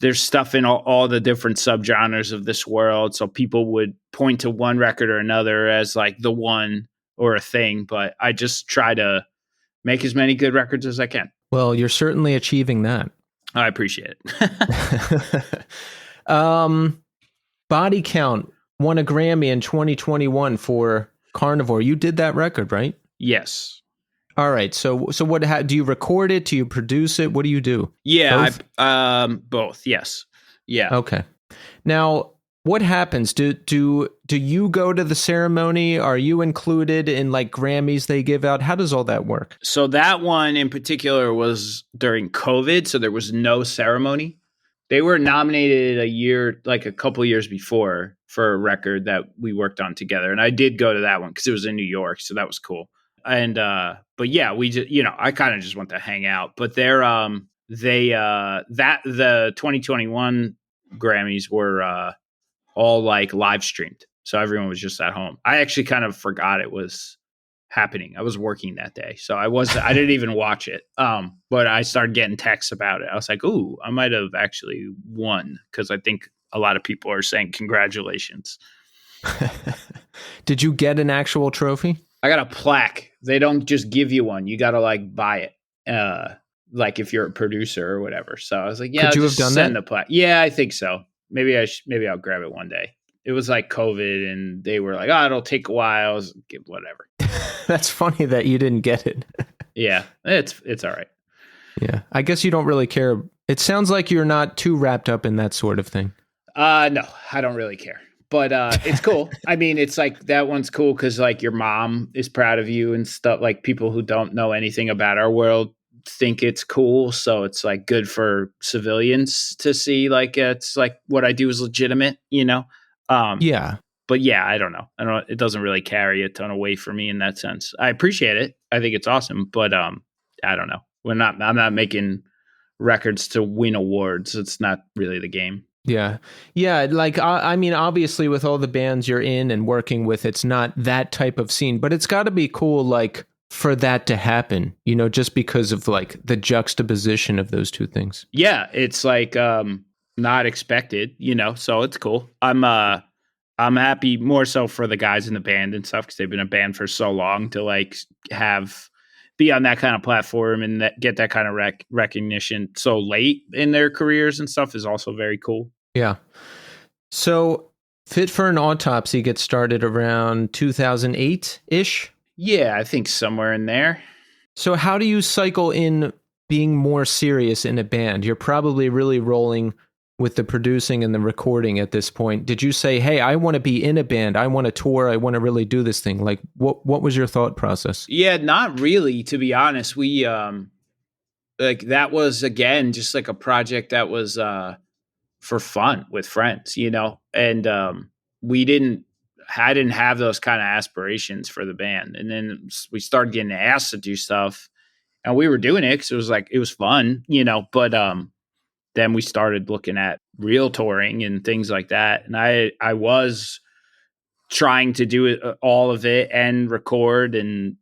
there's stuff in all the different subgenres of this world. So people would point to one record or another as like the one or a thing, but I just try to make as many good records as I can. Well, you're certainly achieving that. I appreciate it. Body Count won a Grammy in 2021 for Carnivore. You did that record, right? Yes. All right. So what do you record it? Do you produce it? What do you do? Yeah, Both? both. Yes. Yeah. Okay. Now, what happens? Do you go to the ceremony? Are you included in like Grammys they give out? How does all that work? So that one in particular was during COVID, so there was no ceremony. They were nominated a couple years before for a record that we worked on together, and I did go to that one because it was in New York, so that was cool. And but yeah, we just I kind of just went to hang out. But the 2021 Grammys were all like live streamed, so everyone was just at home. I actually kind of forgot it was happening. I was working that day, so I didn't even watch it. But I started getting texts about it. I was like, "Ooh, I might have actually won," because I think a lot of people are saying congratulations. Did you get an actual trophy? I got a plaque. They don't just give you one; you got to like buy it. Like if you're a producer or whatever. So I was like, "Yeah, Could you I'll have just done send that? the plaque." Yeah, I think so. Maybe I'll grab it one day. It was like COVID, and they were like, "Oh, it'll take a while." I was like, whatever. That's funny that you didn't get it. Yeah, it's all right. Yeah, I guess you don't really care. It sounds like you're not too wrapped up in that sort of thing. No, I don't really care, but it's cool. I mean, it's like that one's cool because like your mom is proud of you and stuff. Like people who don't know anything about our world think it's cool, so it's like good for civilians to see. Like it's like what I do is legitimate, Yeah. But yeah, I don't know. It doesn't really carry a ton of weight for me in that sense. I appreciate it. I think it's awesome, but I don't know. I'm not making records to win awards. It's not really the game. Yeah. Yeah. Like, I mean, obviously, with all the bands you're in and working with, it's not that type of scene, but it's got to be cool, like, for that to happen, just because of like the juxtaposition of those two things. Yeah. It's like not expected, so it's cool. I'm happy more so for the guys in the band and stuff because they've been a band for so long to like be on that kind of platform and get that kind of recognition so late in their careers and stuff is also very cool. Yeah. So Fit for an Autopsy gets started around 2008-ish. Yeah, I think somewhere in there. So how do you cycle in being more serious in a band? You're probably really rolling with the producing and the recording at this point. Did you say, hey, I want to be in a band, I want to tour, I want to really do this thing? Like what was your thought process? Yeah, not really, to be honest. We like that was again just like a project that was for fun with friends, and I didn't have those kind of aspirations for the band. And then we started getting asked to do stuff and we were doing it because it was fun, but then we started looking at real touring and things like that. And I was trying to do it, all of it and record. And,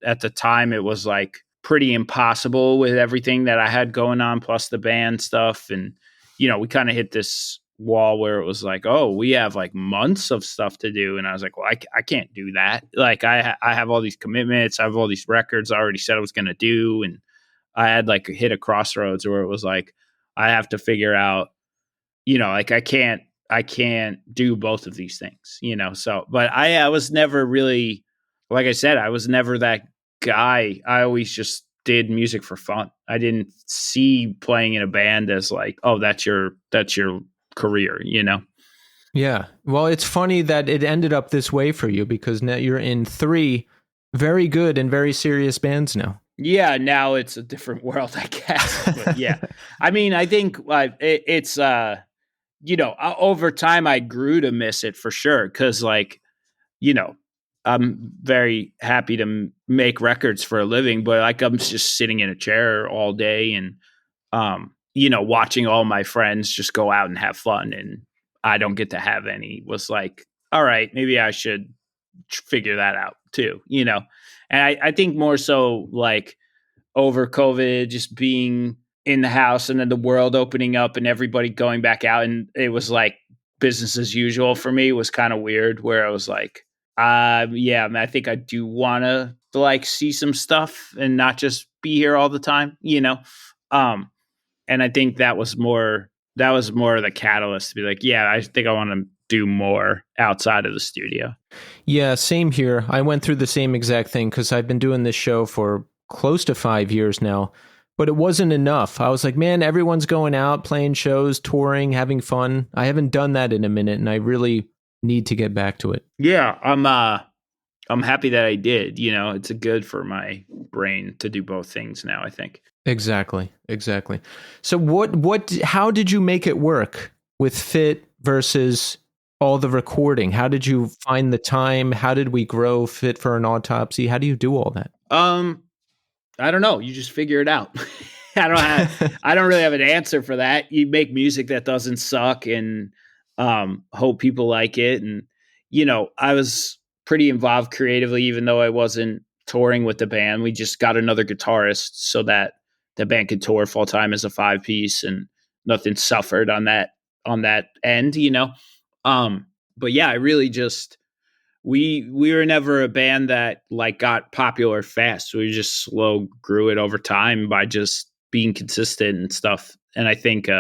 at the time it was like pretty impossible with everything that I had going on, plus the band stuff. And, we kind of hit this wall where it was like, oh, we have like months of stuff to do. And I was like, well, I can't do that. Like I have all these commitments. I have all these records I already said I was going to do. And I had like hit a crossroads where it was like, I have to figure out, like I can't do both of these things, so, but I was never really, like I said, I was never that guy. I always just did music for fun. I didn't see playing in a band as like, oh, that's your career, Yeah. Well, it's funny that it ended up this way for you because now you're in 3 very good and very serious bands now. Yeah, now it's a different world, I guess. But yeah, I mean, I think it's over time I grew to miss it for sure because, like, I'm very happy to make records for a living, but like I'm just sitting in a chair all day and watching all my friends just go out and have fun, and I don't get to have any. Was like, all right, maybe I should figure that out too, And I think more so like over COVID, just being in the house and then the world opening up and everybody going back out. And it was like business as usual for me was kind of weird where I was like, yeah, I mean, I think I do want to like see some stuff and not just be here all the time, And I think that was more of the catalyst to be like, yeah, I think I want to do more outside of the studio. Yeah, same here. I went through the same exact thing because I've been doing this show for close to 5 years now, but it wasn't enough. I was like, man, everyone's going out, playing shows, touring, having fun. I haven't done that in a minute, and I really need to get back to it. Yeah, I'm happy that I did. You know, it's good for my brain to do both things now, I think. Exactly. So how did you make it work with Fit versus all the recording? How did you find the time? How did we grow Fit for an Autopsy? How do you do all that? I don't know. You just figure it out. I don't really have an answer for that. You make music that doesn't suck and hope people like it. And, you know, I was pretty involved creatively, even though I wasn't touring with the band. We just got another guitarist so that the band could tour full time as a 5-piece, and nothing suffered on that end, you know? But yeah, I really just, we were never a band that like got popular fast. We just slow grew it over time by just being consistent and stuff. And I think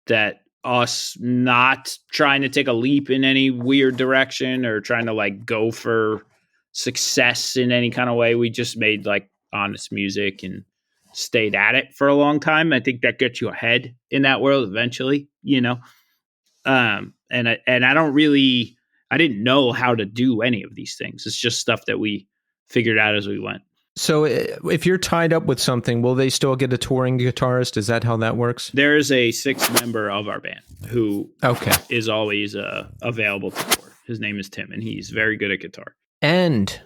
that us not trying to take a leap in any weird direction or trying to like go for success in any kind of way, we just made like honest music and stayed at it for a long time. I think that gets you ahead in that world eventually, you know? And I didn't know how to do any of these things. It's just stuff that we figured out as we went. So if you're tied up with something, will they still get a touring guitarist? Is that how that works? There is a 6th member of our band who is always available to tour. His name is Tim, and he's very good at guitar. And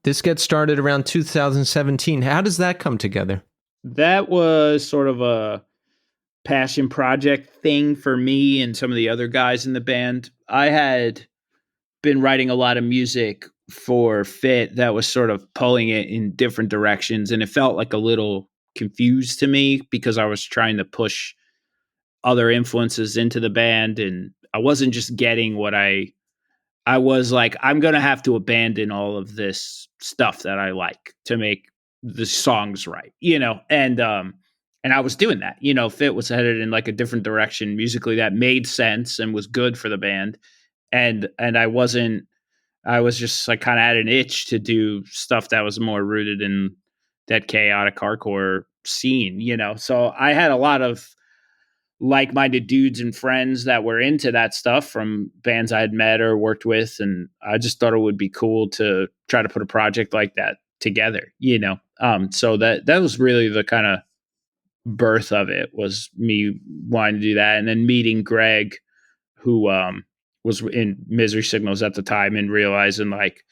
this gets started around 2017. How does that come together? That was sort of a passion project thing for me and some of the other guys in the band. I had been writing a lot of music for Fit that was sort of pulling it in different directions, and it felt like a little confused to me because I was trying to push other influences into the band, and I wasn't just getting what I was like, I'm going to have to abandon all of this stuff that I like to make the songs right, you know? And I was doing that, you know. Fit was headed in like a different direction musically that made sense and was good for the band. And I was just like kind of at an itch to do stuff that was more rooted in that chaotic hardcore scene, you know? So I had a lot of like-minded dudes and friends that were into that stuff from bands I had met or worked with. And I just thought it would be cool to try to put a project like that together, you know? So that was really the kind of birth of it, was me wanting to do that. And then meeting Greg, who was in Misery Signals at the time, and realizing like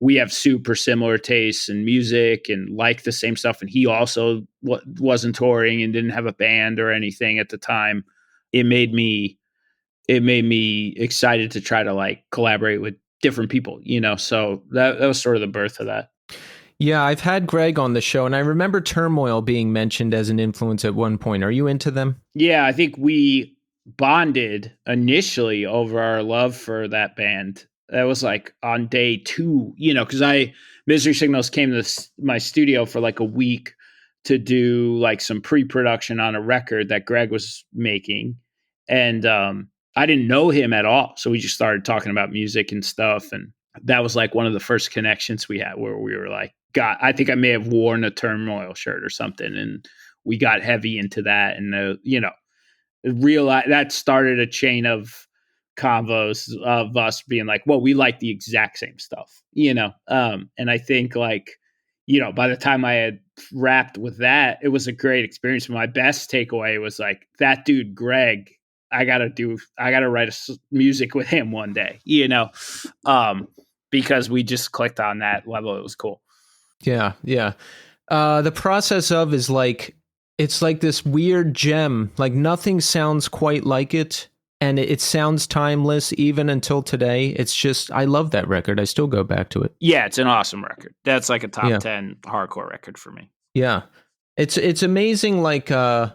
we have super similar tastes in music and like the same stuff. And he also wasn't touring and didn't have a band or anything at the time. It made me excited to try to like collaborate with different people, you know? So that was sort of the birth of that. Yeah, I've had Greg on the show, and I remember Turmoil being mentioned as an influence at one point. Are you into them? Yeah, I think we bonded initially over our love for that band. That was like on day 2, you know, because Misery Signals came to my studio for like a week to do like some pre-production on a record that Greg was making. And I didn't know him at all. So we just started talking about music and stuff. And that was like one of the first connections we had, where we were like, God, I think I may have worn a Turmoil shirt or something. And we got heavy into that. And, you know, that started a chain of convos of us being like, well, we like the exact same stuff, you know? And I think like, you know, by the time I had wrapped with that, it was a great experience. My best takeaway was like, that dude, Greg, I gotta write music with him one day, you know? Because we just clicked on that level. It was cool. Yeah. The process of is like, it's like this weird gem, like nothing sounds quite like it. And it sounds timeless even until today. It's just, I love that record. I still go back to it. Yeah, it's an awesome record. That's like a top 10 hardcore record for me. Yeah. It's amazing. Like, I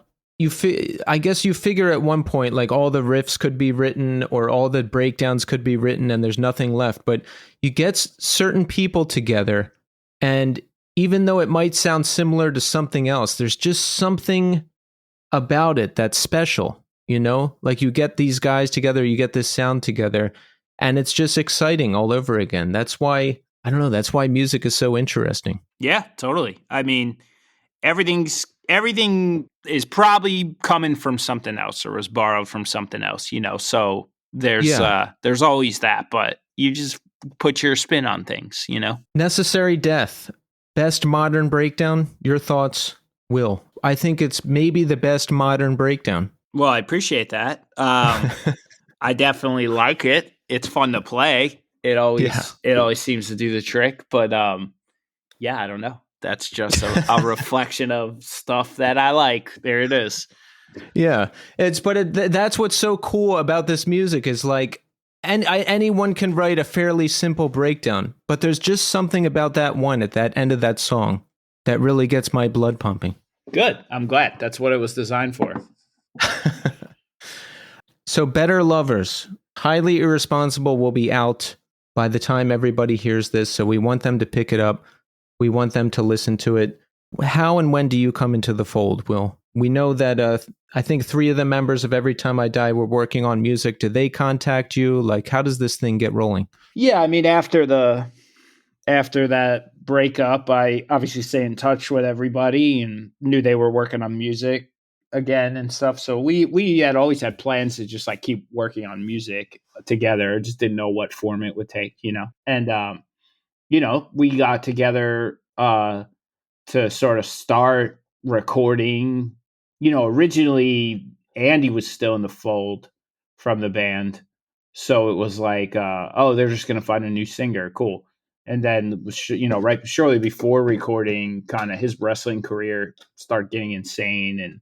guess you figure at one point, like all the riffs could be written or all the breakdowns could be written and there's nothing left. But you get certain people together, and even though it might sound similar to something else, there's just something about it that's special. Like you get these guys together, you get this sound together, and it's just exciting all over again. That's why, I don't know, that's why music is so interesting. Yeah, totally. I mean, everything is probably coming from something else or was borrowed from something else, so there's always that, but you just put your spin on things. Necessary Death, best modern breakdown. Your thoughts, Will? I think it's maybe the best modern breakdown. Well, I appreciate that. I definitely like it. It's fun to play. It always seems to do the trick, but I don't know. That's just a reflection of stuff that I like. There it is. Yeah, that's what's so cool about this music is like, anyone can write a fairly simple breakdown, but there's just something about that one at that end of that song that really gets my blood pumping. Good. I'm glad. That's what it was designed for. So Better Lovers, Highly Irresponsible will be out by the time everybody hears this. So we want them to pick it up. We want them to listen to it. How and when do you come into the fold, Will? We know that I think 3 of the members of Every Time I Die were working on music. Do they contact you? Like, how does this thing get rolling? Yeah, I mean, after that breakup, I obviously stay in touch with everybody and knew they were working on music again and stuff. So we had always had plans to just like keep working on music together. Just didn't know what form it would take, And we got together to sort of start recording. Originally Andy was still in the fold from the band. So it was like, they're just going to find a new singer. Cool. And then, right shortly before recording, kind of his wrestling career started getting insane and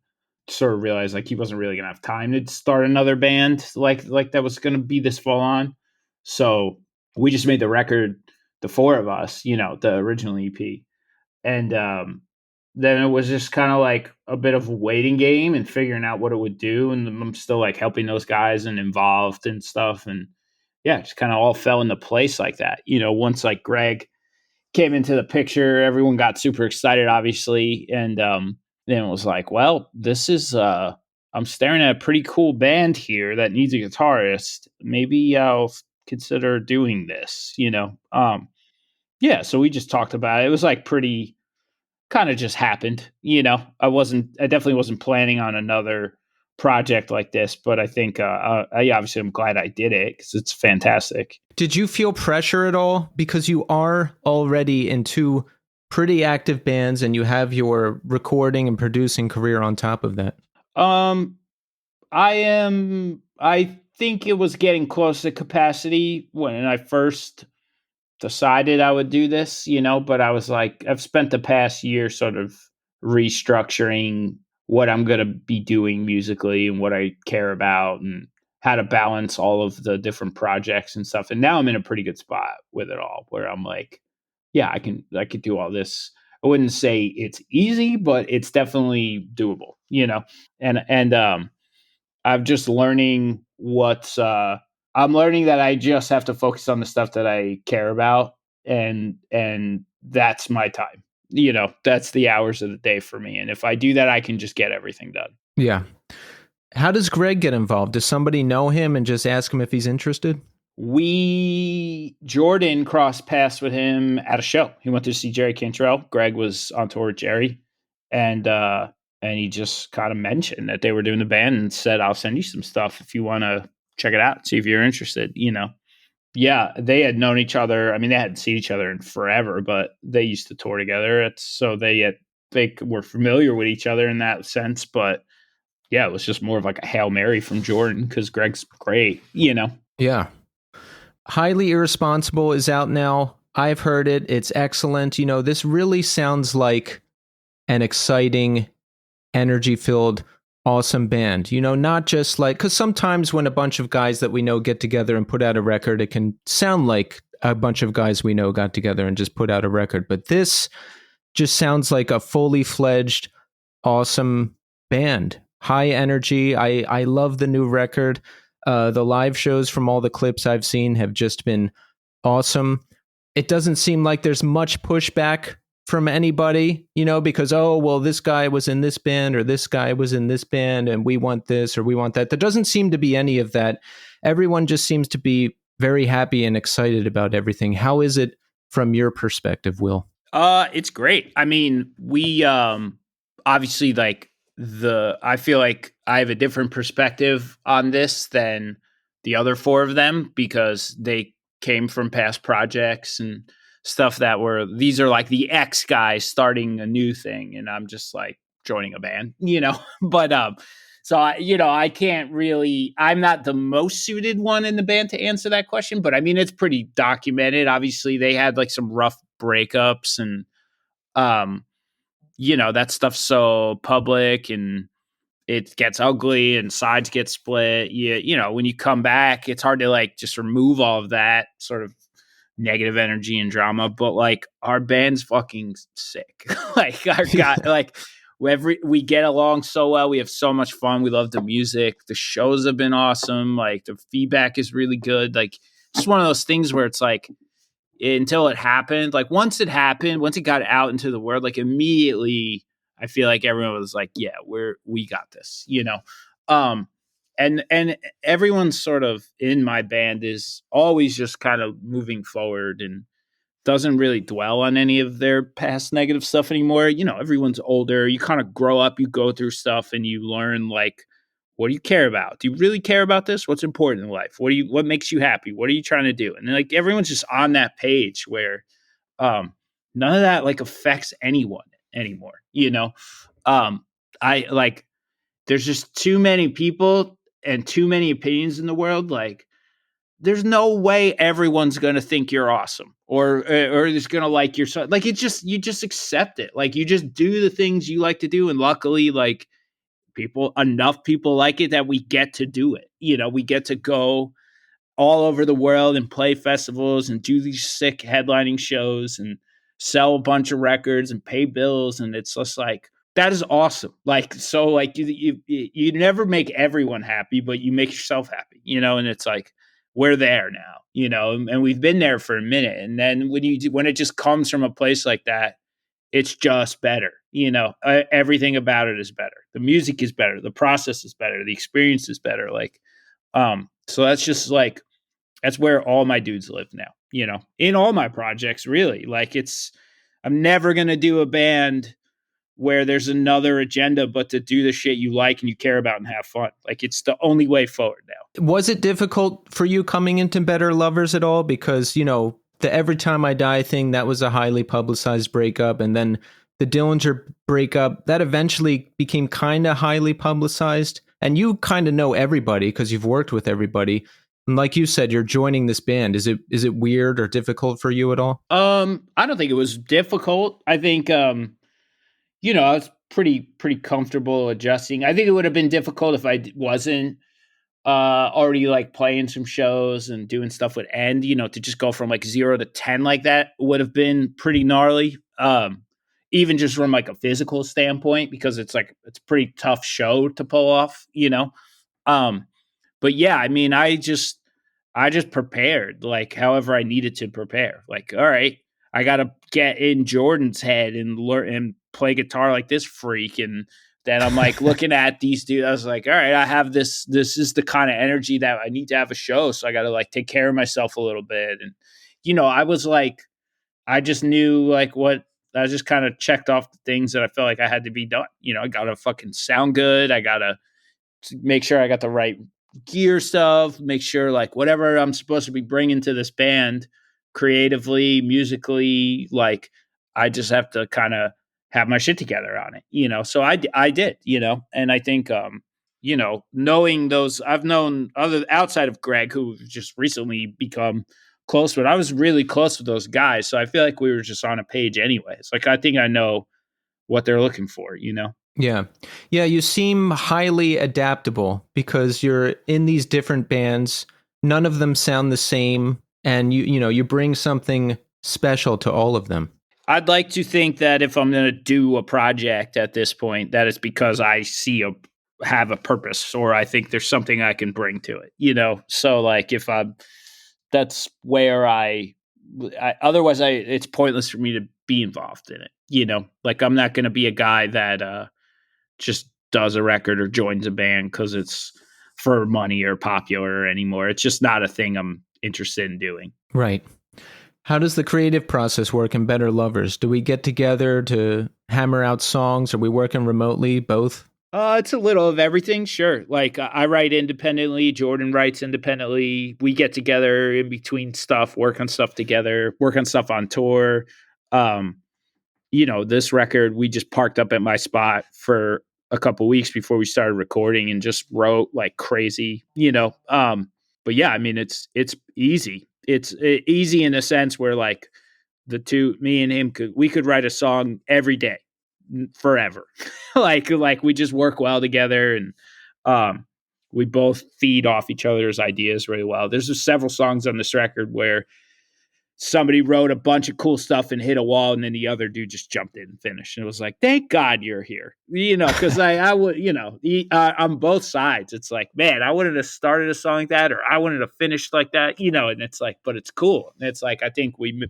sort of realized like he wasn't really going to have time to start another band like that was going to be this full on. So we just made the record, the 4 of us, the original EP. And then it was just kind of like a bit of a waiting game and figuring out what it would do. And I'm still like helping those guys and involved and stuff. And yeah, just kind of all fell into place like that. Once like Greg came into the picture, everyone got super excited, obviously. And then it was like, well, this is, I'm staring at a pretty cool band here that needs a guitarist. Maybe I'll consider doing this, so we just talked about it. It was like pretty kind of just happened, I definitely wasn't planning on another project like this, but I think obviously I'm glad I did it because it's fantastic. Did you feel pressure at all? Because you are already in 2 pretty active bands and you have your recording and producing career on top of that. I think it was getting close to capacity when I first decided I would do this, but I was like, I've spent the past year sort of restructuring what I'm going to be doing musically and what I care about and how to balance all of the different projects and stuff. And now I'm in a pretty good spot with it all where I'm like, yeah, I could do all this. I wouldn't say it's easy, but it's definitely doable, and I'm just learning I'm learning that I just have to focus on the stuff that I care about. And that's my time, that's the hours of the day for me. And if I do that, I can just get everything done. Yeah. How does Greg get involved? Does somebody know him and just ask him if he's interested? Jordan crossed paths with him at a show. He went to see Jerry Cantrell. Greg was on tour with Jerry. And he just kind of mentioned that they were doing the band and said, I'll send you some stuff if you want to check it out, see if you're interested, Yeah, they had known each other. I mean, they hadn't seen each other in forever, but they used to tour together. So they were familiar with each other in that sense. But yeah, it was just more of like a Hail Mary from Jordan because Greg's great, Yeah. Highly Irresponsible is out now. I've heard it. It's excellent. This really sounds like an exciting, energy-filled, awesome band. Not just like, because sometimes when a bunch of guys that we know get together and put out a record, it can sound like a bunch of guys we know got together and just put out a record. But this just sounds like a fully fledged, awesome band. High energy. I love the new record. The live shows from all the clips I've seen have just been awesome. It doesn't seem like there's much pushback from anybody, you know, because, oh, well, this guy was in this band or this guy was in this band and we want this or we want that. There doesn't seem to be any of that. Everyone just seems to be very happy and excited about everything. How is it from your perspective, Will? It's great. I mean, we obviously like I feel like I have a different perspective on this than the other four of them because they came from past projects and stuff these are like the X guys starting a new thing and I'm just like joining a band, you know. But so I can't really, I'm not the most suited one in the band to answer that question, but I mean it's pretty documented. Obviously they had like some rough breakups and that stuff's so public and it gets ugly and sides get split. When you come back, it's hard to like just remove all of that sort of negative energy and drama. But like our band's fucking sick. Like our guy, like we get along so well. We have so much fun. We love the music. The shows have been awesome. Like the feedback is really good. Like just one of those things where it's like until it happened, like once it happened, once it got out into the world, like immediately I feel like everyone was like, yeah, we got this, and everyone sort of in my band is always just kind of moving forward and doesn't really dwell on any of their past negative stuff anymore. Everyone's older. You kind of grow up, you go through stuff and you learn like, what do you care about? Do you really care about this? What's important in life? What makes you happy? What are you trying to do? And like everyone's just on that page where none of that like affects anyone anymore. I like there's just too many people and too many opinions in the world. Like there's no way everyone's going to think you're awesome or is going to like your son. Like you just accept it. Like you just do the things you like to do. And luckily, like enough people like it that we get to do it. We get to go all over the world and play festivals and do these sick headlining shows and sell a bunch of records and pay bills. And it's just like, that is awesome. Like, so like you never make everyone happy, but you make yourself happy, and it's like, we're there now, and we've been there for a minute. And then when it just comes from a place like that, it's just better. Everything about it is better. The music is better. The process is better. The experience is better. Like, so that's just like, that's where all my dudes live now, in all my projects, really. Like I'm never going to do a band where there's another agenda, but to do the shit you like and you care about and have fun. Like it's the only way forward now. Was it difficult for you coming into Better Lovers at all? Because, the Every Time I Die thing, that was a highly publicized breakup. And then the Dillinger breakup, that eventually became kind of highly publicized. And you kind of know everybody because you've worked with everybody. And like you said, you're joining this band. Is it weird or difficult for you at all? I don't think it was difficult. I think, I was pretty comfortable adjusting. I think it would have been difficult if I wasn't already like playing some shows and doing stuff with End, to just go from like 0 to 10 like that would have been pretty gnarly. Even just from like a physical standpoint, because it's a pretty tough show to pull off, but yeah, I mean, I just prepared like however I needed to prepare. Like, all right, I got to get in Jordan's head and learn and play guitar like this freak. And then I'm like looking at these dudes. I was like, all right, I have this. This is the kind of energy that I need to have a show. So I got to like take care of myself a little bit. And, I was like, I just knew like what I just kind of checked off the things that I felt like I had to be done. I got to fucking sound good. I got to make sure I got the right gear stuff, make sure like whatever I'm supposed to be bringing to this band creatively, musically, like I just have to kind of have my shit together on it, so I did, and I think, knowing those, I've known other outside of Greg, who just recently become close, but I was really close with those guys. So I feel like we were just on a page anyways. Like, I think I know what they're looking for, Yeah. Yeah, you seem highly adaptable because you're in these different bands. None of them sound the same, and you bring something special to all of them. I'd like to think that if I'm going to do a project at this point, that it's because I have a purpose, or I think there's something I can bring to it, So like that's where otherwise it's pointless for me to be involved in it, Like I'm not going to be a guy that just does a record or joins a band because it's for money or popular anymore. It's just not a thing I'm interested in doing. Right. How does the creative process work in Better Lovers? Do we get together to hammer out songs? Are we working remotely? Both? It's a little of everything, sure. Like I write independently, Jordan writes independently. We get together in between stuff, work on stuff together, work on stuff on tour. Um, this record we just parked up at my spot for a couple weeks before we started recording and just wrote like crazy. But yeah, I mean it's easy. It's easy in a sense where like me and him we could write a song every day forever. like we just work well together, and we both feed off each other's ideas really well. There's just several songs on this record where somebody wrote a bunch of cool stuff and hit a wall, and then the other dude just jumped in and finished. And it was like, thank God you're here, because I would, on both sides, it's like, man, I wouldn't have started a song like that, or I wouldn't have finished like that, and it's like, but it's cool. And it's like, I think we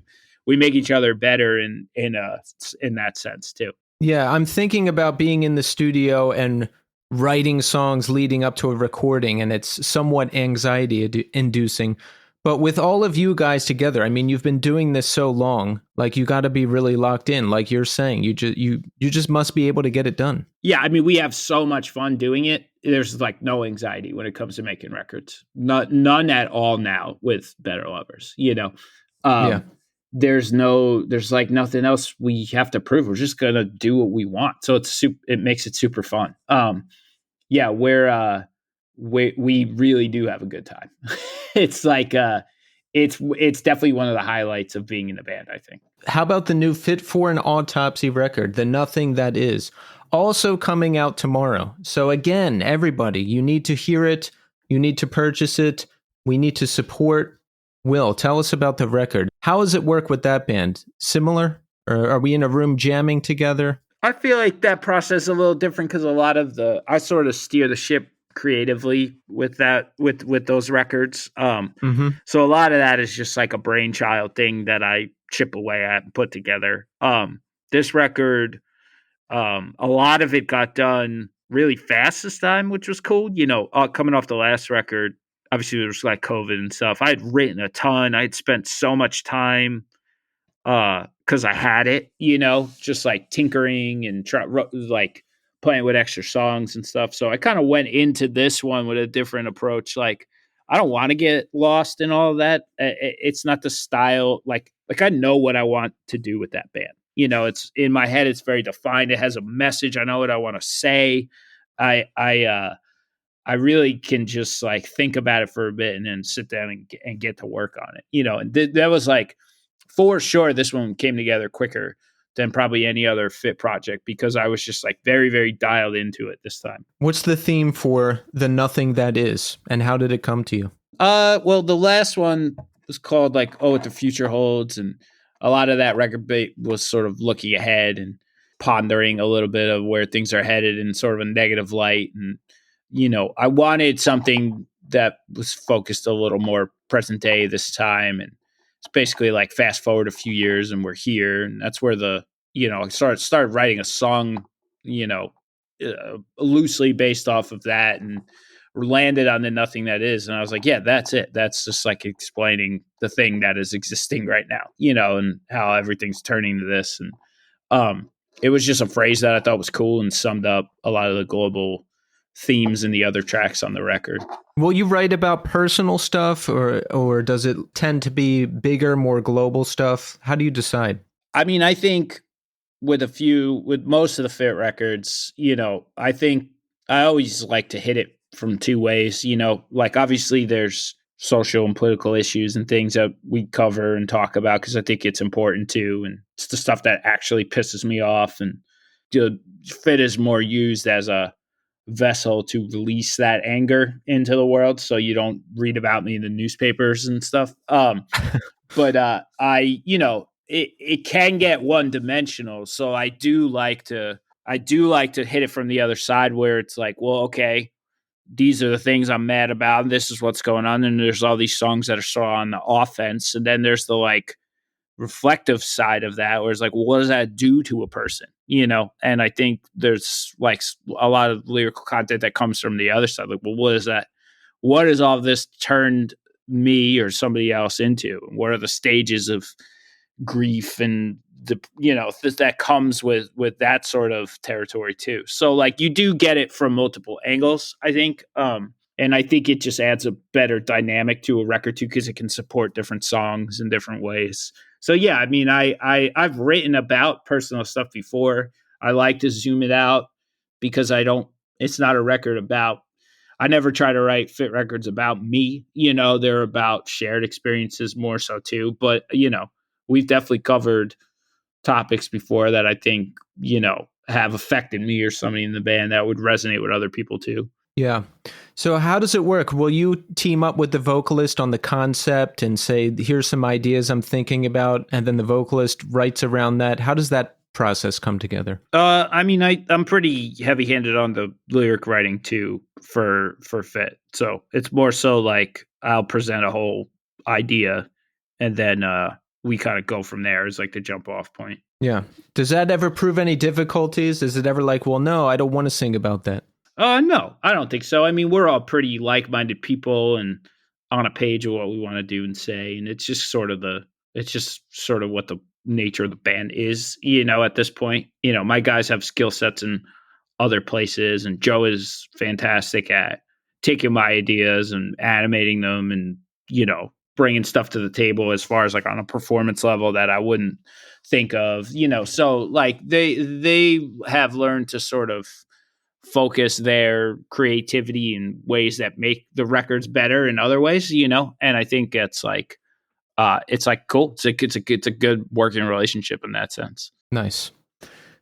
make each other better in that sense too. Yeah, I'm thinking about being in the studio and writing songs leading up to a recording, and it's somewhat anxiety inducing. But with all of you guys together, I mean, you've been doing this so long, like you got to be really locked in. Like you're saying, you just must be able to get it done. Yeah, I mean, we have so much fun doing it. There's like no anxiety when it comes to making records. None at all now with Better Lovers. Yeah. There's like nothing else we have to prove. We're just gonna do what we want. So it makes it super fun. Yeah, we really do have a good time. It's like it's definitely one of the highlights of being in the band, I think. How about the new Fit For An Autopsy record, The Nothing That Is, also coming out tomorrow? So again, everybody, you need to hear it. You need to purchase it. We need to support. Will, tell us about the record. How does it work with that band? Similar? Or are we in a room jamming together? I feel like that process is a little different because a lot of I sort of steer the ship creatively with those records. So a lot of that is just like a brainchild thing that I chip away at and put together. This record, a lot of it got done really fast this time, which was cool. Coming off the last record, obviously there was like COVID and stuff. I had written a ton. I had spent so much time because I had it, just like tinkering and like playing with extra songs and stuff. So I kind of went into this one with a different approach. Like, I don't want to get lost in all of that. It's not the style. Like I know what I want to do with that band. It's in my head. It's very defined. It has a message. I know what I want to say. I really can just like think about it for a bit and then sit down and get to work on it. And that was like, for sure, this one came together quicker than probably any other Fit project because I was just like very, very dialed into it this time. What's the theme for The Nothing That Is, and how did it come to you? Well, the last one was called like, Oh, What the Future Holds. And a lot of that record was sort of looking ahead and pondering a little bit of where things are headed in sort of a negative light. And, I wanted something that was focused a little more present day this time. And it's basically like fast forward a few years and we're here. And that's where I started writing a song, loosely based off of that and landed on The Nothing That Is. And I was like, yeah, that's it. That's just like explaining the thing that is existing right now, and how everything's turning to this. And it was just a phrase that I thought was cool and summed up a lot of the global themes in the other tracks on the record. Will you write about personal stuff or does it tend to be bigger, more global stuff? How do you decide? I mean, I think with most of the Fit records, I think I always like to hit it from two ways, like obviously there's social and political issues and things that we cover and talk about because I think it's important too. And it's the stuff that actually pisses me off. And Fit is more used as a vessel to release that anger into the world so you don't read about me in the newspapers and stuff. But it can get one dimensional. So I do like to hit it from the other side where it's like, well, okay, these are the things I'm mad about, and this is what's going on. And there's all these songs that are sort of on the offense. And then there's the like reflective side of that, where it's like, well, what does that do to a person? And I think there's like a lot of lyrical content that comes from the other side. Like, well, what has all this turned me or somebody else into? What are the stages of grief and that comes with that sort of territory too? So like you do get it from multiple angles, I think. And I think it just adds a better dynamic to a record too, because it can support different songs in different ways. So yeah, I mean, I've written about personal stuff before. I like to zoom it out because it's not a record about, I never try to write Fit records about me. They're about shared experiences more so too. But, we've definitely covered topics before that I think, have affected me or somebody in the band that would resonate with other people too. Yeah. So how does it work? Will you team up with the vocalist on the concept and say, here's some ideas I'm thinking about, and then the vocalist writes around that? How does that process come together? I mean, I'm pretty heavy-handed on the lyric writing too for Fit. So it's more so like I'll present a whole idea and then we kind of go from there as like the jump off point. Yeah. Does that ever prove any difficulties? Is it ever like, well, no, I don't want to sing about that? No, I don't think so. I mean, we're all pretty like-minded people and on a page of what we want to do and say. And it's just sort of what the nature of the band is, at this point. My guys have skill sets in other places, and Joe is fantastic at taking my ideas and animating them and, bringing stuff to the table as far as like on a performance level that I wouldn't think of, so like they have learned to sort of focus their creativity in ways that make the records better in other ways, and I think it's like cool. It's a good working relationship in that sense. Nice.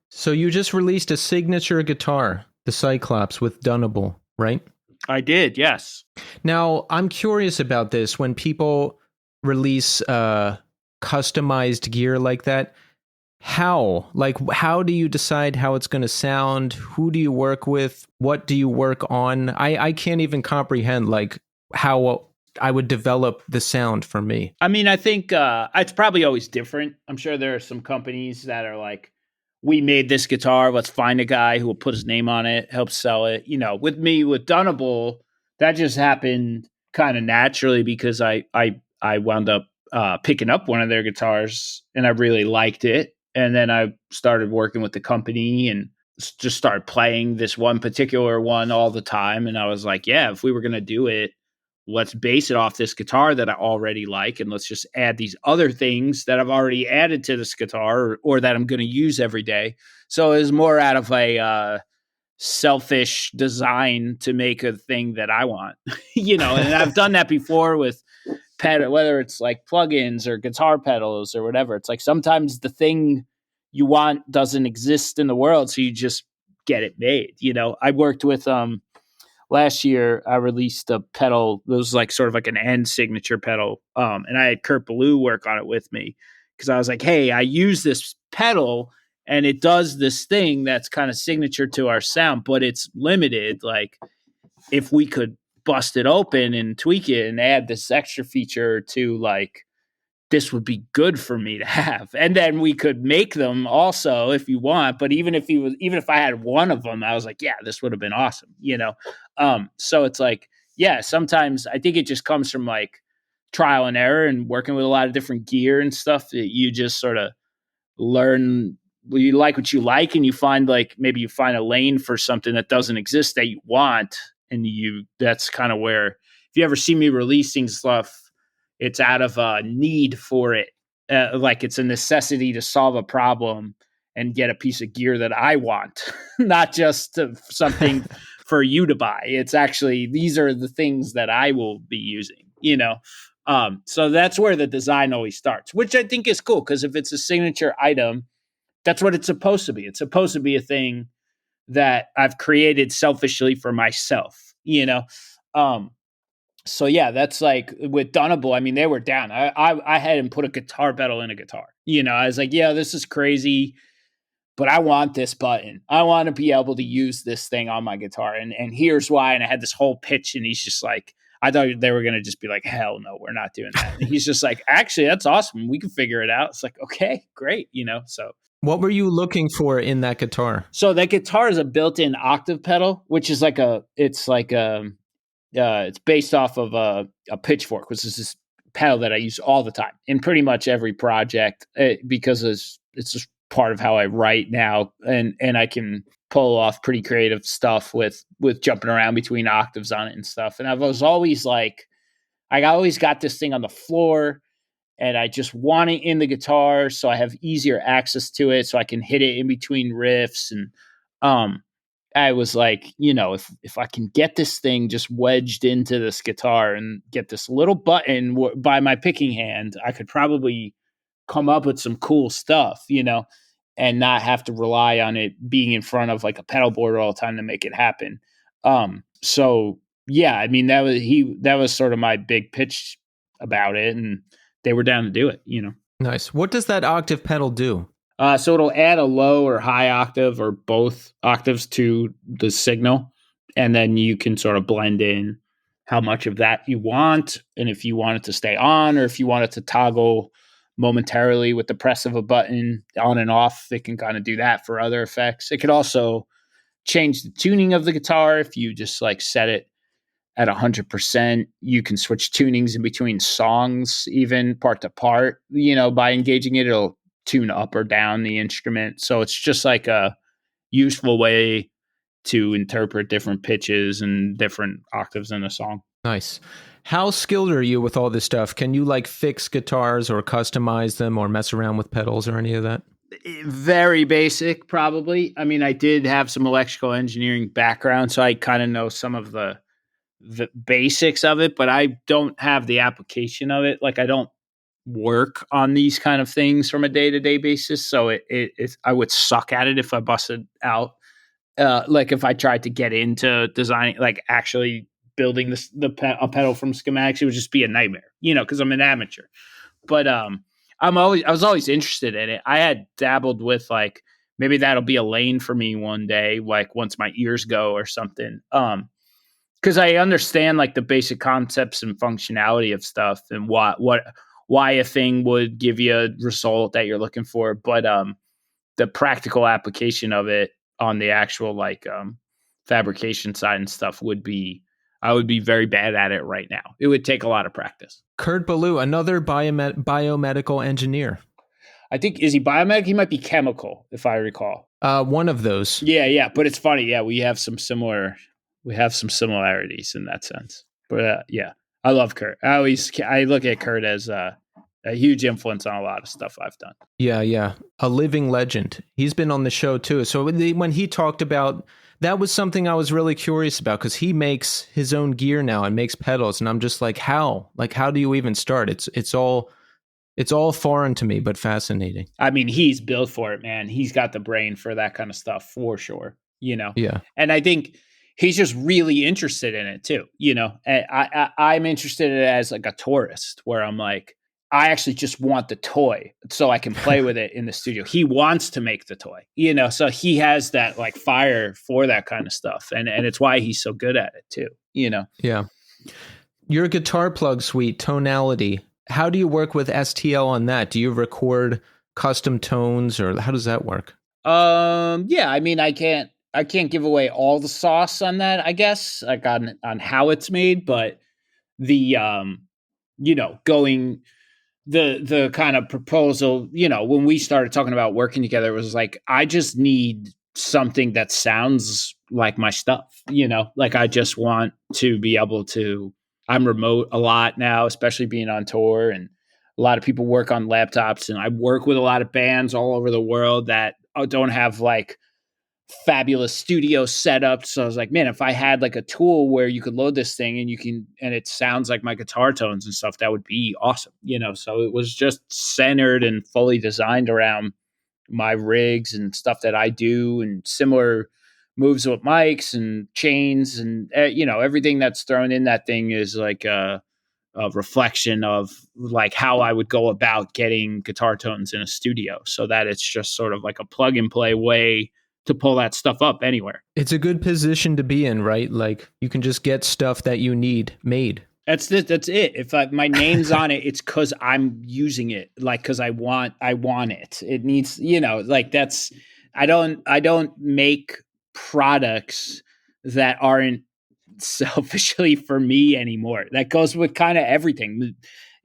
So you just released a signature guitar, the Cyclops with Dunnable, right? I did, yes. Now, I'm curious about this. When people release customized gear like that, how do you decide how it's going to sound? Who do you work with? What do you work on? I can't even comprehend like how I would develop the sound for me. I mean, I think it's probably always different. I'm sure there are some companies that are like, we made this guitar, let's find a guy who will put his name on it, help sell it. With me, with Dunnable, that just happened kind of naturally because I wound up picking up one of their guitars and I really liked it. And then I started working with the company and just started playing this one particular one all the time. And I was like, yeah, if we were going to do it, let's base it off this guitar that I already like. And let's just add these other things that I've already added to this guitar or that I'm going to use every day. So it was more out of a selfish design to make a thing that I want, and I've done that before with pedal, whether it's like plugins or guitar pedals or whatever. It's like sometimes the thing you want doesn't exist in the world, so you just get it made. I worked with last year I released a pedal that was like sort of like an end signature pedal, and I had Kurt Ballou work on it with me because I was like, hey, I use this pedal and it does this thing that's kind of signature to our sound, but it's limited. Like if we could bust it open and tweak it and add this extra feature to, like, this would be good for me to have. And then we could make them also if you want. But even if I had one of them, I was like, yeah, this would have been awesome, So it's like, yeah, sometimes I think it just comes from like trial and error and working with a lot of different gear and stuff that you just sort of learn. You like what you like, and you find like maybe you find a lane for something that doesn't exist that you want. And that's kind of where, if you ever see me releasing stuff, it's out of a need for it. Like it's a necessity to solve a problem and get a piece of gear that I want, not just something for you to buy. It's actually, these are the things that I will be using, So that's where the design always starts, which I think is cool. Cause if it's a signature item, that's what it's supposed to be. It's supposed to be a thing that I've created selfishly for myself, So yeah, that's like with Dunnable. I mean, they were down. I had him put a guitar pedal in a guitar. I was like, yeah, this is crazy, but I want this button. I want to be able to use this thing on my guitar. And here's why. And I had this whole pitch, and he's just like, I thought they were going to just be like, hell no, we're not doing that. And he's just like, actually, that's awesome. We can figure it out. It's like, okay, great. So. What were you looking for in that guitar? So that guitar is a built-in octave pedal, which is it's based off of a pitchfork, which is this pedal that I use all the time in pretty much every project because it's just part of how I write now, and I can pull off pretty creative stuff with jumping around between octaves on it and stuff. And I was always like, I always got this thing on the floor, and I just want it in the guitar so I have easier access to it, so I can hit it in between riffs. And I was like, if I can get this thing just wedged into this guitar and get this little button by my picking hand, I could probably come up with some cool stuff, and not have to rely on it being in front of like a pedal board all the time to make it happen. So yeah, I mean, that was sort of my big pitch about it, and they were down to do it, Nice. What does that octave pedal do? So it'll add a low or high octave or both octaves to the signal. And then you can sort of blend in how much of that you want. And if you want it to stay on, or if you want it to toggle momentarily with the press of a button on and off, it can kind of do that for other effects. It could also change the tuning of the guitar. If you just like set it at 100%, you can switch tunings in between songs, even part to part, by engaging it, it'll tune up or down the instrument. So it's just like a useful way to interpret different pitches and different octaves in a song. Nice. How skilled are you with all this stuff? Can you like fix guitars or customize them or mess around with pedals or any of that? Very basic, probably. I mean, I did have some electrical engineering background, so I kind of know some of the basics of it, but I don't have the application of it. Like, I don't work on these kind of things from a day-to-day basis, so I would suck at it if I busted out. Like if I tried to get into designing, like actually building a pedal from schematics, it would just be a nightmare, because I'm an amateur. But I was always interested in it. I had dabbled with like, maybe that'll be a lane for me one day, like once my ears go or something. Because I understand like the basic concepts and functionality of stuff and why a thing would give you a result that you're looking for, but the practical application of it on the actual like fabrication side and stuff I would be very bad at it right now. It would take a lot of practice. Kurt Ballou, another biomedical engineer. I think, is he biomedical? He might be chemical, if I recall. One of those. Yeah. But it's funny. Yeah, we have some similarities in that sense. But yeah, I love Kurt. I look at Kurt as a huge influence on a lot of stuff I've done. Yeah. A living legend. He's been on the show too. So when he talked about, that was something I was really curious about, because he makes his own gear now and makes pedals. And I'm just like, how? Like, how do you even start? It's all foreign to me, but fascinating. I mean, he's built for it, man. He's got the brain for that kind of stuff for sure, Yeah. And I think he's just really interested in it too, And I'm interested in it as like a tourist, where I'm like, I actually just want the toy so I can play with it in the studio. He wants to make the toy, so he has that like fire for that kind of stuff. And it's why he's so good at it too, Yeah. Your guitar plug suite, Tonality, how do you work with STL on that? Do you record custom tones, or how does that work? Yeah, I mean, I can't give away all the sauce on that, I guess, like on how it's made, but the going the kind of proposal, when we started talking about working together, it was like, I just need something that sounds like my stuff, like I just want to be able to, I'm remote a lot now, especially being on tour, and a lot of people work on laptops, and I work with a lot of bands all over the world that don't have like fabulous studio setup. So I was like, man, if I had like a tool where you could load this thing and it sounds like my guitar tones and stuff, that would be awesome. So it was just centered and fully designed around my rigs and stuff that I do, and similar moves with mics and chains, and everything that's thrown in that thing is like a reflection of like how I would go about getting guitar tones in a studio, so that it's just sort of like a plug and play way to pull that stuff up anywhere. It's a good position to be in, right? Like, you can just get stuff that you need made. That's it. That's it. If my name's on it, it's because I'm using it. Like because I want it. It needs, like that's. I don't make products that aren't selfishly for me anymore. That goes with kind of everything,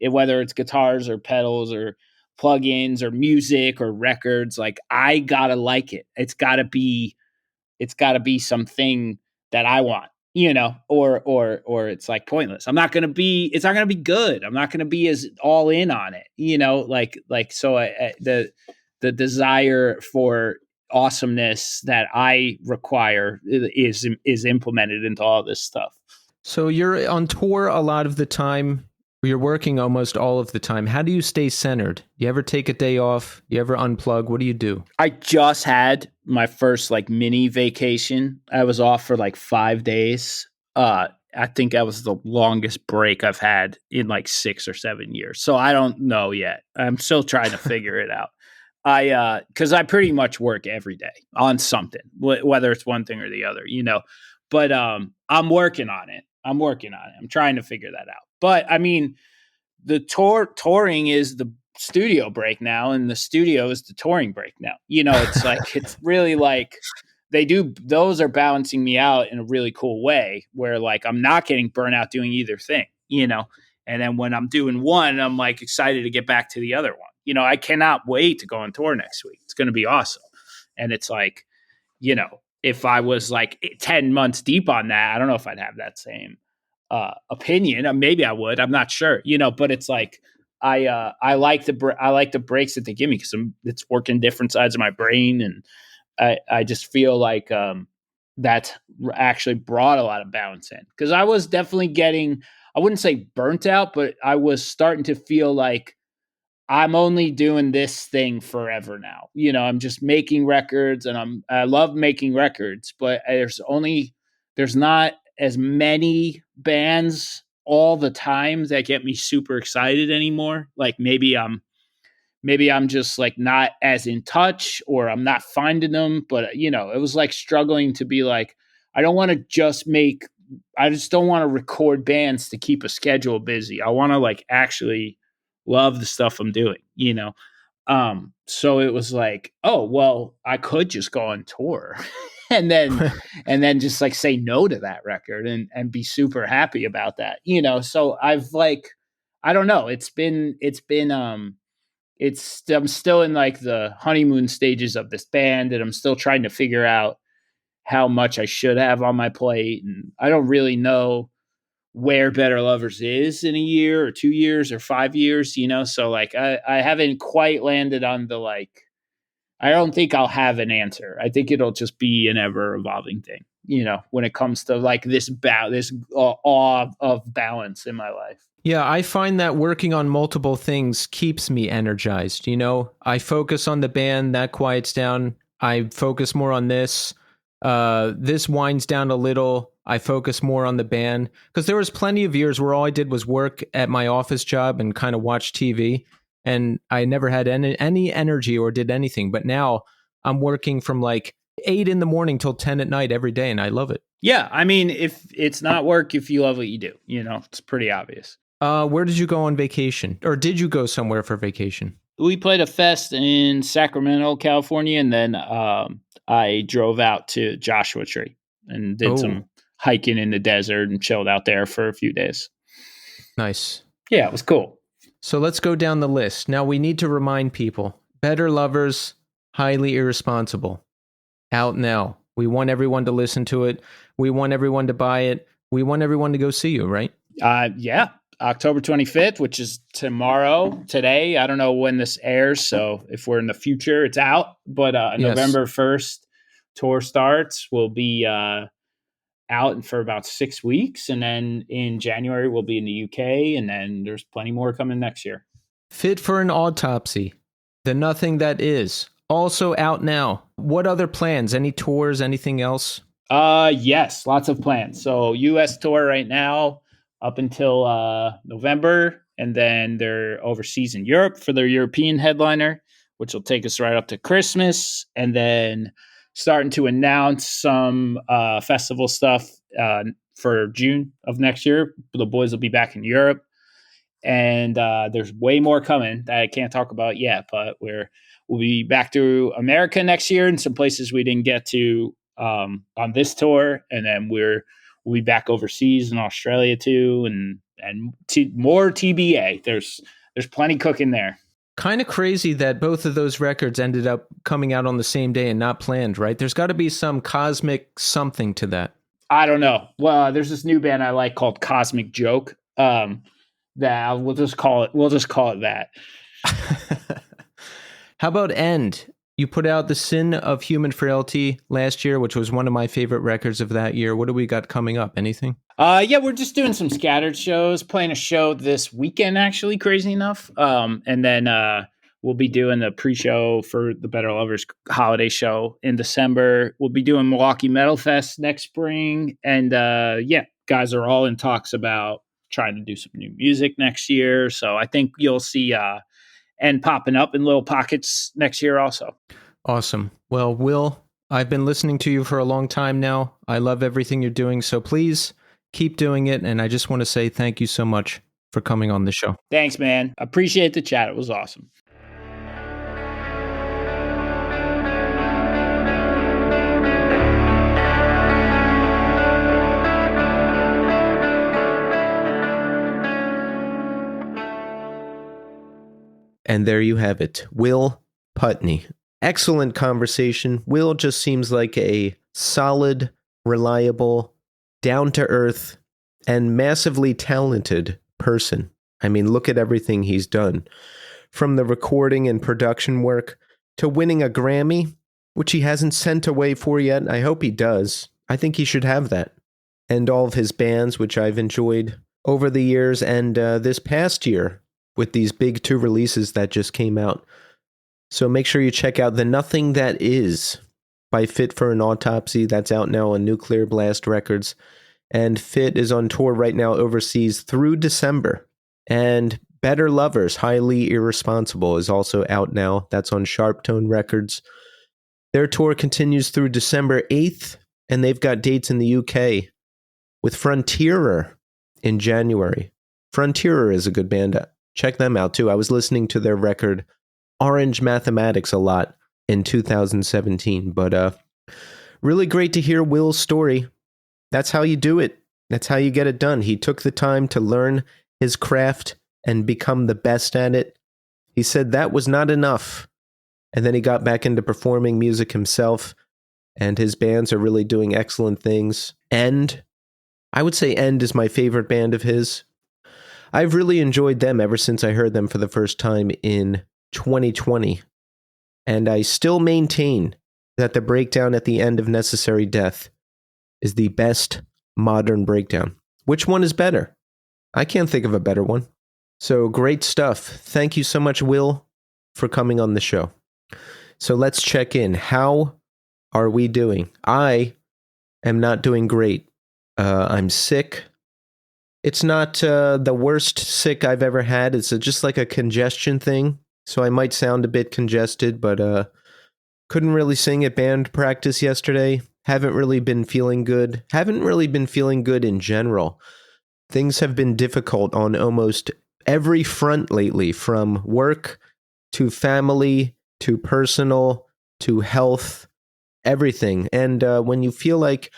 whether it's guitars or pedals or plugins or music or records. Like I gotta like it. It's gotta be something that I want, or it's like pointless. It's not gonna be good. I'm not gonna be as all in on it, so the desire for awesomeness that I require is implemented into all this stuff. So you're on tour a lot of the time. You're working almost all of the time. How do you stay centered? You ever take a day off? You ever unplug? What do you do? I just had my first like mini vacation. I was off for like 5 days. I think that was the longest break I've had in like 6 or 7 years. So I don't know yet. I'm still trying to figure it out. Because I pretty much work every day on something, whether it's one thing or the other, But I'm working on it. I'm trying to figure that out. But I mean, the touring is the studio break now, and the studio is the touring break now. It's like it's really like those are balancing me out in a really cool way where like I'm not getting burnt out doing either thing, And then when I'm doing one, I'm like excited to get back to the other one. I cannot wait to go on tour next week. It's going to be awesome. And it's like, if I was like 10 months deep on that, I don't know if I'd have that same opinion. Maybe I would. I'm not sure, but it's like I like the breaks that they give me because it's working different sides of my brain. And I just feel like that actually brought a lot of balance in because I was definitely getting, I wouldn't say burnt out, but I was starting to feel like I'm only doing this thing forever now. I'm just making records and I love making records, but there's not as many bands all the time that get me super excited anymore. Like maybe I'm just like not as in touch or I'm not finding them, but it was like struggling to be like, I just don't want to record bands to keep a schedule busy. I want to like actually love the stuff I'm doing, So it was like, oh, well, I could just go on tour and then just like say no to that record and be super happy about that, So I've like, I don't know. I'm still in like the honeymoon stages of this band and I'm still trying to figure out how much I should have on my plate. And I don't really know where Better Lovers is in a year or 2 years or 5 years, So like, I haven't quite landed on the, like, I don't think I'll have an answer. I think it'll just be an ever evolving thing, when it comes to like this awe of balance in my life. Yeah, I find that working on multiple things keeps me energized. I focus on the band, that quiets down. I focus more on this. This winds down a little. I focus more on the band because there was plenty of years where all I did was work at my office job and kind of watch TV, and I never had any energy or did anything. But now I'm working from like 8 a.m. till 10 p.m. every day, and I love it. Yeah, I mean, if it's not work, if you love what you do, it's pretty obvious. Where did you go on vacation? Or did you go somewhere for vacation? We played a fest in Sacramento, California, and then I drove out to Joshua Tree and did some hiking in the desert and chilled out there for a few days. Nice. Yeah, it was cool. So let's go down the list. Now we need to remind people, Better Lovers, Highly Irresponsible. Out now. We want everyone to listen to it. We want everyone to buy it. We want everyone to go see you, right? Yeah. October 25th, which is today. I don't know when this airs, so if we're in the future, it's out. But yes. November 1st, tour starts. We'll be out for about 6 weeks, and then in January, we'll be in the UK, and then there's plenty more coming next year. Fit for an Autopsy, The Nothing That Is, also out now. What other plans? Any tours, anything else? Yes, lots of plans. So US tour right now, up until November, and then they're overseas in Europe for their European headliner, which will take us right up to Christmas, and then starting to announce some festival stuff for June of next year. The boys will be back in Europe, and there's way more coming that I can't talk about yet. But we'll be back to America next year and some places we didn't get to on this tour, and then we'll be back overseas in Australia too, and more TBA. There's plenty cooking there. Kind of crazy that both of those records ended up coming out on the same day and not planned, right? There's got to be some cosmic something to that. I don't know. Well, there's this new band I like called Cosmic Joke. That we'll just call it that. How about End? You put out The Sin of Human Frailty last year, which was one of my favorite records of that year. What do we got coming up? Anything? Yeah, we're just doing some scattered shows, playing a show this weekend, actually, crazy enough. And then we'll be doing the pre-show for the Better Lovers holiday show in December. We'll be doing Milwaukee Metal Fest next spring. And yeah, guys are all in talks about trying to do some new music next year. So I think you'll see End popping up in little pockets next year also. Awesome. Well, Will, I've been listening to you for a long time now. I love everything you're doing. So please keep doing it. And I just want to say thank you so much for coming on the show. Thanks, man. Appreciate the chat. It was awesome. And there you have it. Will Putney. Excellent conversation. Will just seems like a solid, reliable, down-to-earth, and massively talented person. I mean, look at everything he's done. From the recording and production work to winning a Grammy, which he hasn't sent away for yet. I hope he does. I think he should have that. And all of his bands, which I've enjoyed over the years and this past year, with these big 2 releases that just came out. So make sure you check out The Nothing That Is by Fit For An Autopsy. That's out now on Nuclear Blast Records. And Fit is on tour right now overseas through December. And Better Lovers, Highly Irresponsible, is also out now. That's on Sharp Tone Records. Their tour continues through December 8th, and they've got dates in the UK with Frontierer in January. Frontierer is a good band. Check them out too. I was listening to their record Orange Mathematics a lot in 2017, but really great to hear Will's story. That's how you do it. That's how you get it done. He took the time to learn his craft and become the best at it. He said that was not enough. And then he got back into performing music himself, and his bands are really doing excellent things. End, I would say End is my favorite band of his. I've really enjoyed them ever since I heard them for the first time in 2020. And I still maintain that the breakdown at the end of Necessary Death is the best modern breakdown. Which one is better? I can't think of a better one. So great stuff. Thank you so much, Will, for coming on the show. So let's check in. How are we doing? I am not doing great. I'm sick. It's not the worst sick I've ever had. It's just like a congestion thing. So I might sound a bit congested, but couldn't really sing at band practice yesterday. Haven't really been feeling good. Haven't really been feeling good in general. Things have been difficult on almost every front lately, from work to family to personal to health, everything. And when you feel like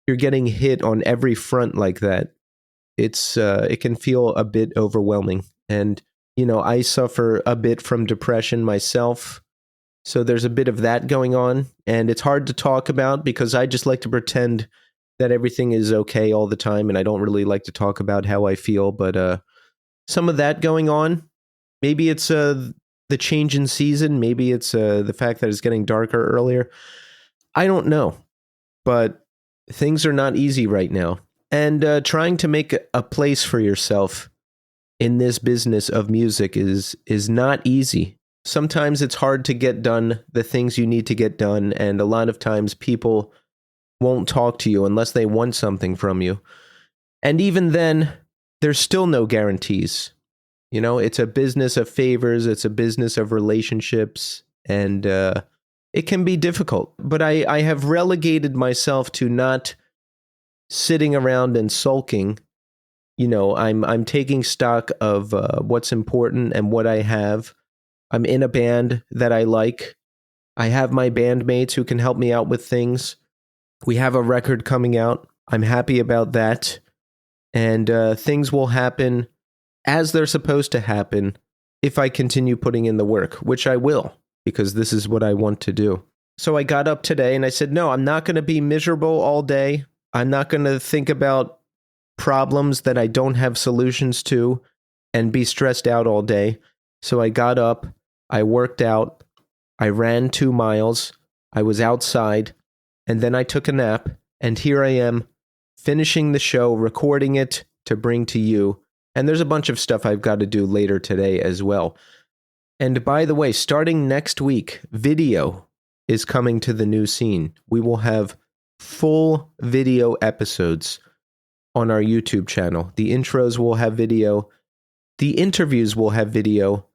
you're getting hit on every front like that, it can feel a bit overwhelming. And, you know, I suffer a bit from depression myself. So there's a bit of that going on. And it's hard to talk about because I just like to pretend that everything is okay all the time. And I don't really like to talk about how I feel. But some of that going on. Maybe it's the change in season. Maybe it's the fact that it's getting darker earlier. I don't know. But things are not easy right now. And trying to make a place for yourself in this business of music is not easy. Sometimes it's hard to get done the things you need to get done, and a lot of times people won't talk to you unless they want something from you. And even then, there's still no guarantees. You know, it's a business of favors, it's a business of relationships, and it can be difficult. But I have relegated myself to not sitting around and sulking. I'm taking stock of what's important and what I have. I'm in a band that I like. I have my bandmates who can help me out with things. We have a record coming out. I'm happy about that. And things will happen as they're supposed to happen if I continue putting in the work, which I will, because this is what I want to do. So I got up today and I said, no, I'm not going to be miserable all day. I'm not going to think about problems that I don't have solutions to and be stressed out all day. So I got up, I worked out, I ran 2 miles, I was outside, and then I took a nap, and here I am finishing the show, recording it to bring to you. And there's a bunch of stuff I've got to do later today as well. And by the way, starting next week, video is coming to the new scene. We will have full video episodes on our YouTube channel. The intros will have video. The interviews will have video.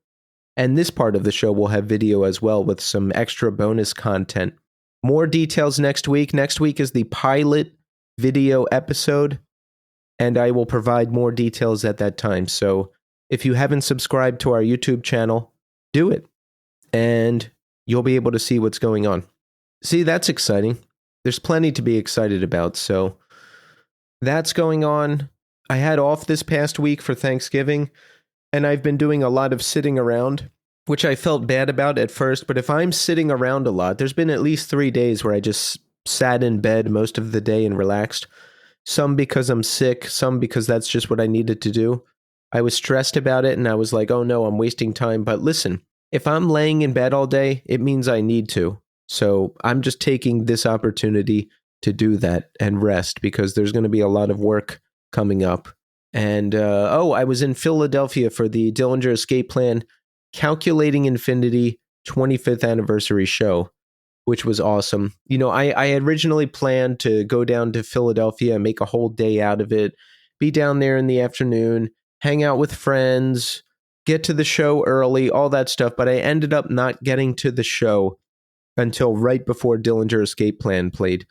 And this part of the show will have video as well with some extra bonus content. More details next week. Next week is the pilot video episode, and I will provide more details at that time. So if you haven't subscribed to our YouTube channel, do it, and you'll be able to see what's going on. See, that's exciting. There's plenty to be excited about. So that's going on. I had off this past week for Thanksgiving, and I've been doing a lot of sitting around, which I felt bad about at first. But if I'm sitting around a lot, there's been at least 3 days where I just sat in bed most of the day and relaxed. Some because I'm sick, some because that's just what I needed to do. I was stressed about it and I was like, oh no, I'm wasting time. But listen, if I'm laying in bed all day, it means I need to. So I'm just taking this opportunity to do that and rest because there's going to be a lot of work coming up. And I was in Philadelphia for the Dillinger Escape Plan Calculating Infinity 25th anniversary show, which was awesome. I had originally planned to go down to Philadelphia and make a whole day out of it, be down there in the afternoon, hang out with friends, get to the show early, all that stuff. But I ended up not getting to the show until right before Dillinger Escape Plan played.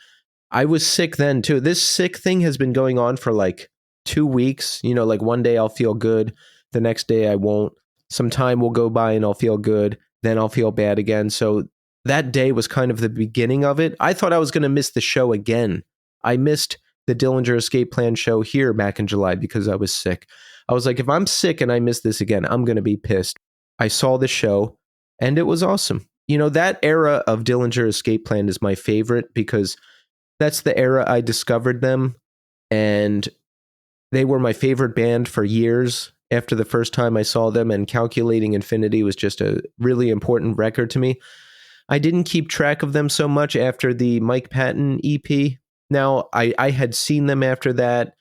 I was sick then too. This sick thing has been going on for like 2 weeks. Like one day I'll feel good, the next day I won't. Some time will go by and I'll feel good, then I'll feel bad again. So that day was kind of the beginning of it. I thought I was going to miss the show again. I missed the Dillinger Escape Plan show here back in July because I was sick. I was like, if I'm sick and I miss this again, I'm going to be pissed. I saw the show and it was awesome. That era of Dillinger Escape Plan is my favorite because that's the era I discovered them, and they were my favorite band for years after the first time I saw them, and Calculating Infinity was just a really important record to me. I didn't keep track of them so much after the Mike Patton EP. Now, I had seen them after that.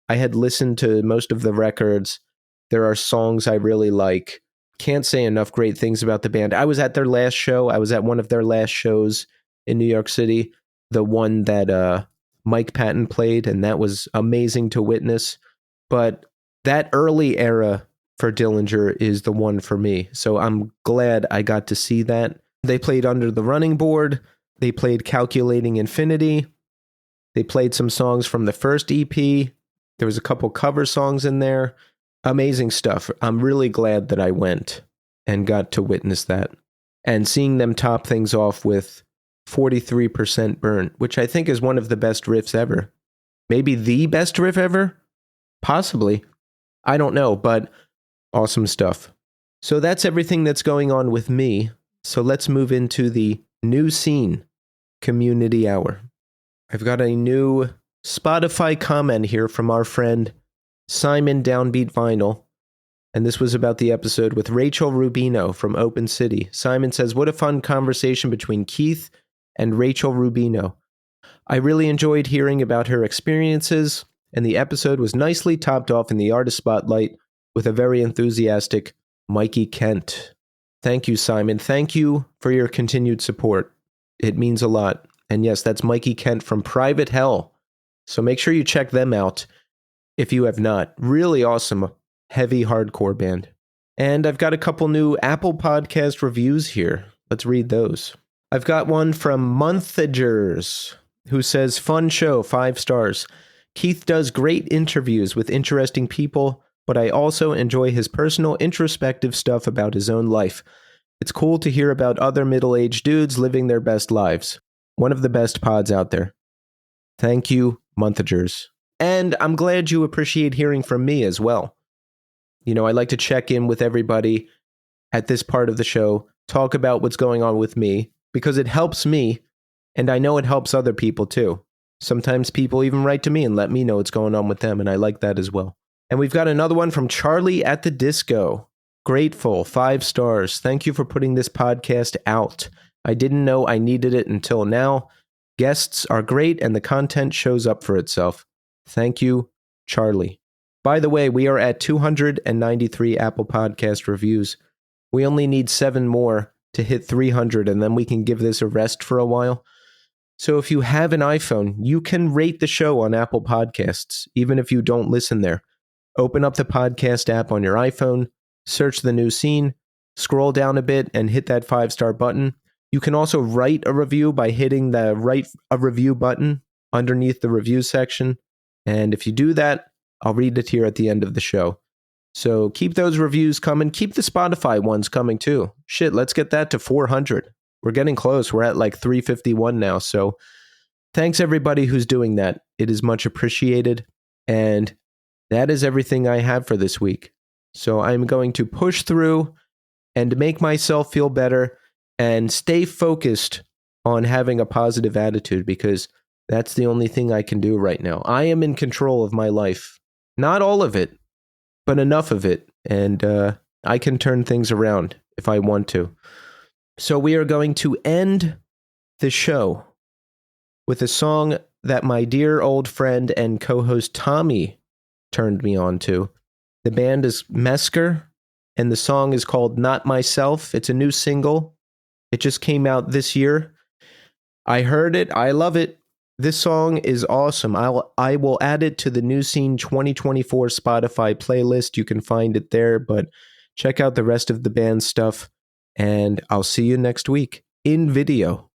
I had listened to most of the records. There are songs I really like. Can't say enough great things about the band. I was at their last show. I was at one of their last shows in New York City, the one that Mike Patton played, and that was amazing to witness. But that early era for Dillinger is the one for me. So I'm glad I got to see that. They played Under the Running Board. They played Calculating Infinity. They played some songs from the first EP. There was a couple cover songs in there. Amazing stuff. I'm really glad that I went and got to witness that. And seeing them top things off with 43% Burn, which I think is one of the best riffs ever. Maybe the best riff ever? Possibly. I don't know, but awesome stuff. So that's everything that's going on with me. So let's move into the new scene, Community Hour. I've got a new Spotify comment here from our friend Simon Downbeat Vinyl, and this was about the episode with Rachel Rubino from Open City. Simon says, what a fun conversation between Keith and Rachel Rubino. I really enjoyed hearing about her experiences, and the episode was nicely topped off in the artist spotlight with a very enthusiastic Mikey Kent. Thank you, Simon. Thank you for your continued support. It means a lot. And yes, that's Mikey Kent from Private Hell. So make sure you check them out if you have not. Really awesome, heavy hardcore band. And I've got a couple new Apple Podcast reviews here. Let's read those. I've got one from Monthagers, who says, fun show, 5 stars. Keith does great interviews with interesting people, but I also enjoy his personal, introspective stuff about his own life. It's cool to hear about other middle-aged dudes living their best lives. One of the best pods out there. Thank you, Monthagers. And I'm glad you appreciate hearing from me as well. You know, I like to check in with everybody at this part of the show, talk about what's going on with me, because it helps me, and I know it helps other people too. Sometimes people even write to me and let me know what's going on with them, and I like that as well. And we've got another one from Charlie at the Disco. Grateful, 5 stars. Thank you for putting this podcast out. I didn't know I needed it until now. Guests are great, and the content shows up for itself. Thank you, Charlie. By the way, we are at 293 Apple Podcast reviews. We only need 7 more to hit 300, and then we can give this a rest for a while. So if you have an iPhone, you can rate the show on Apple Podcasts, even if you don't listen there. Open up the podcast app on your iPhone, search the new scene, scroll down a bit, and hit that 5-star button. You can also write a review by hitting the write a review button underneath the review section. And if you do that, I'll read it here at the end of the show. So keep those reviews coming. Keep the Spotify ones coming too. Shit, let's get that to 400. We're getting close. We're at like 351 now. So thanks everybody who's doing that. It is much appreciated. And that is everything I have for this week. So I'm going to push through and make myself feel better and stay focused on having a positive attitude, because that's the only thing I can do right now. I am in control of my life. Not all of it, but enough of it. And I can turn things around if I want to. So we are going to end the show with a song that my dear old friend and co-host Tommy turned me on to. The band is Mesker, and the song is called Not Myself. It's a new single. It just came out this year. I heard it. I love it. This song is awesome. I will add it to the New Scene 2024 Spotify playlist. You can find it there, but check out the rest of the band's stuff, and I'll see you next week in video.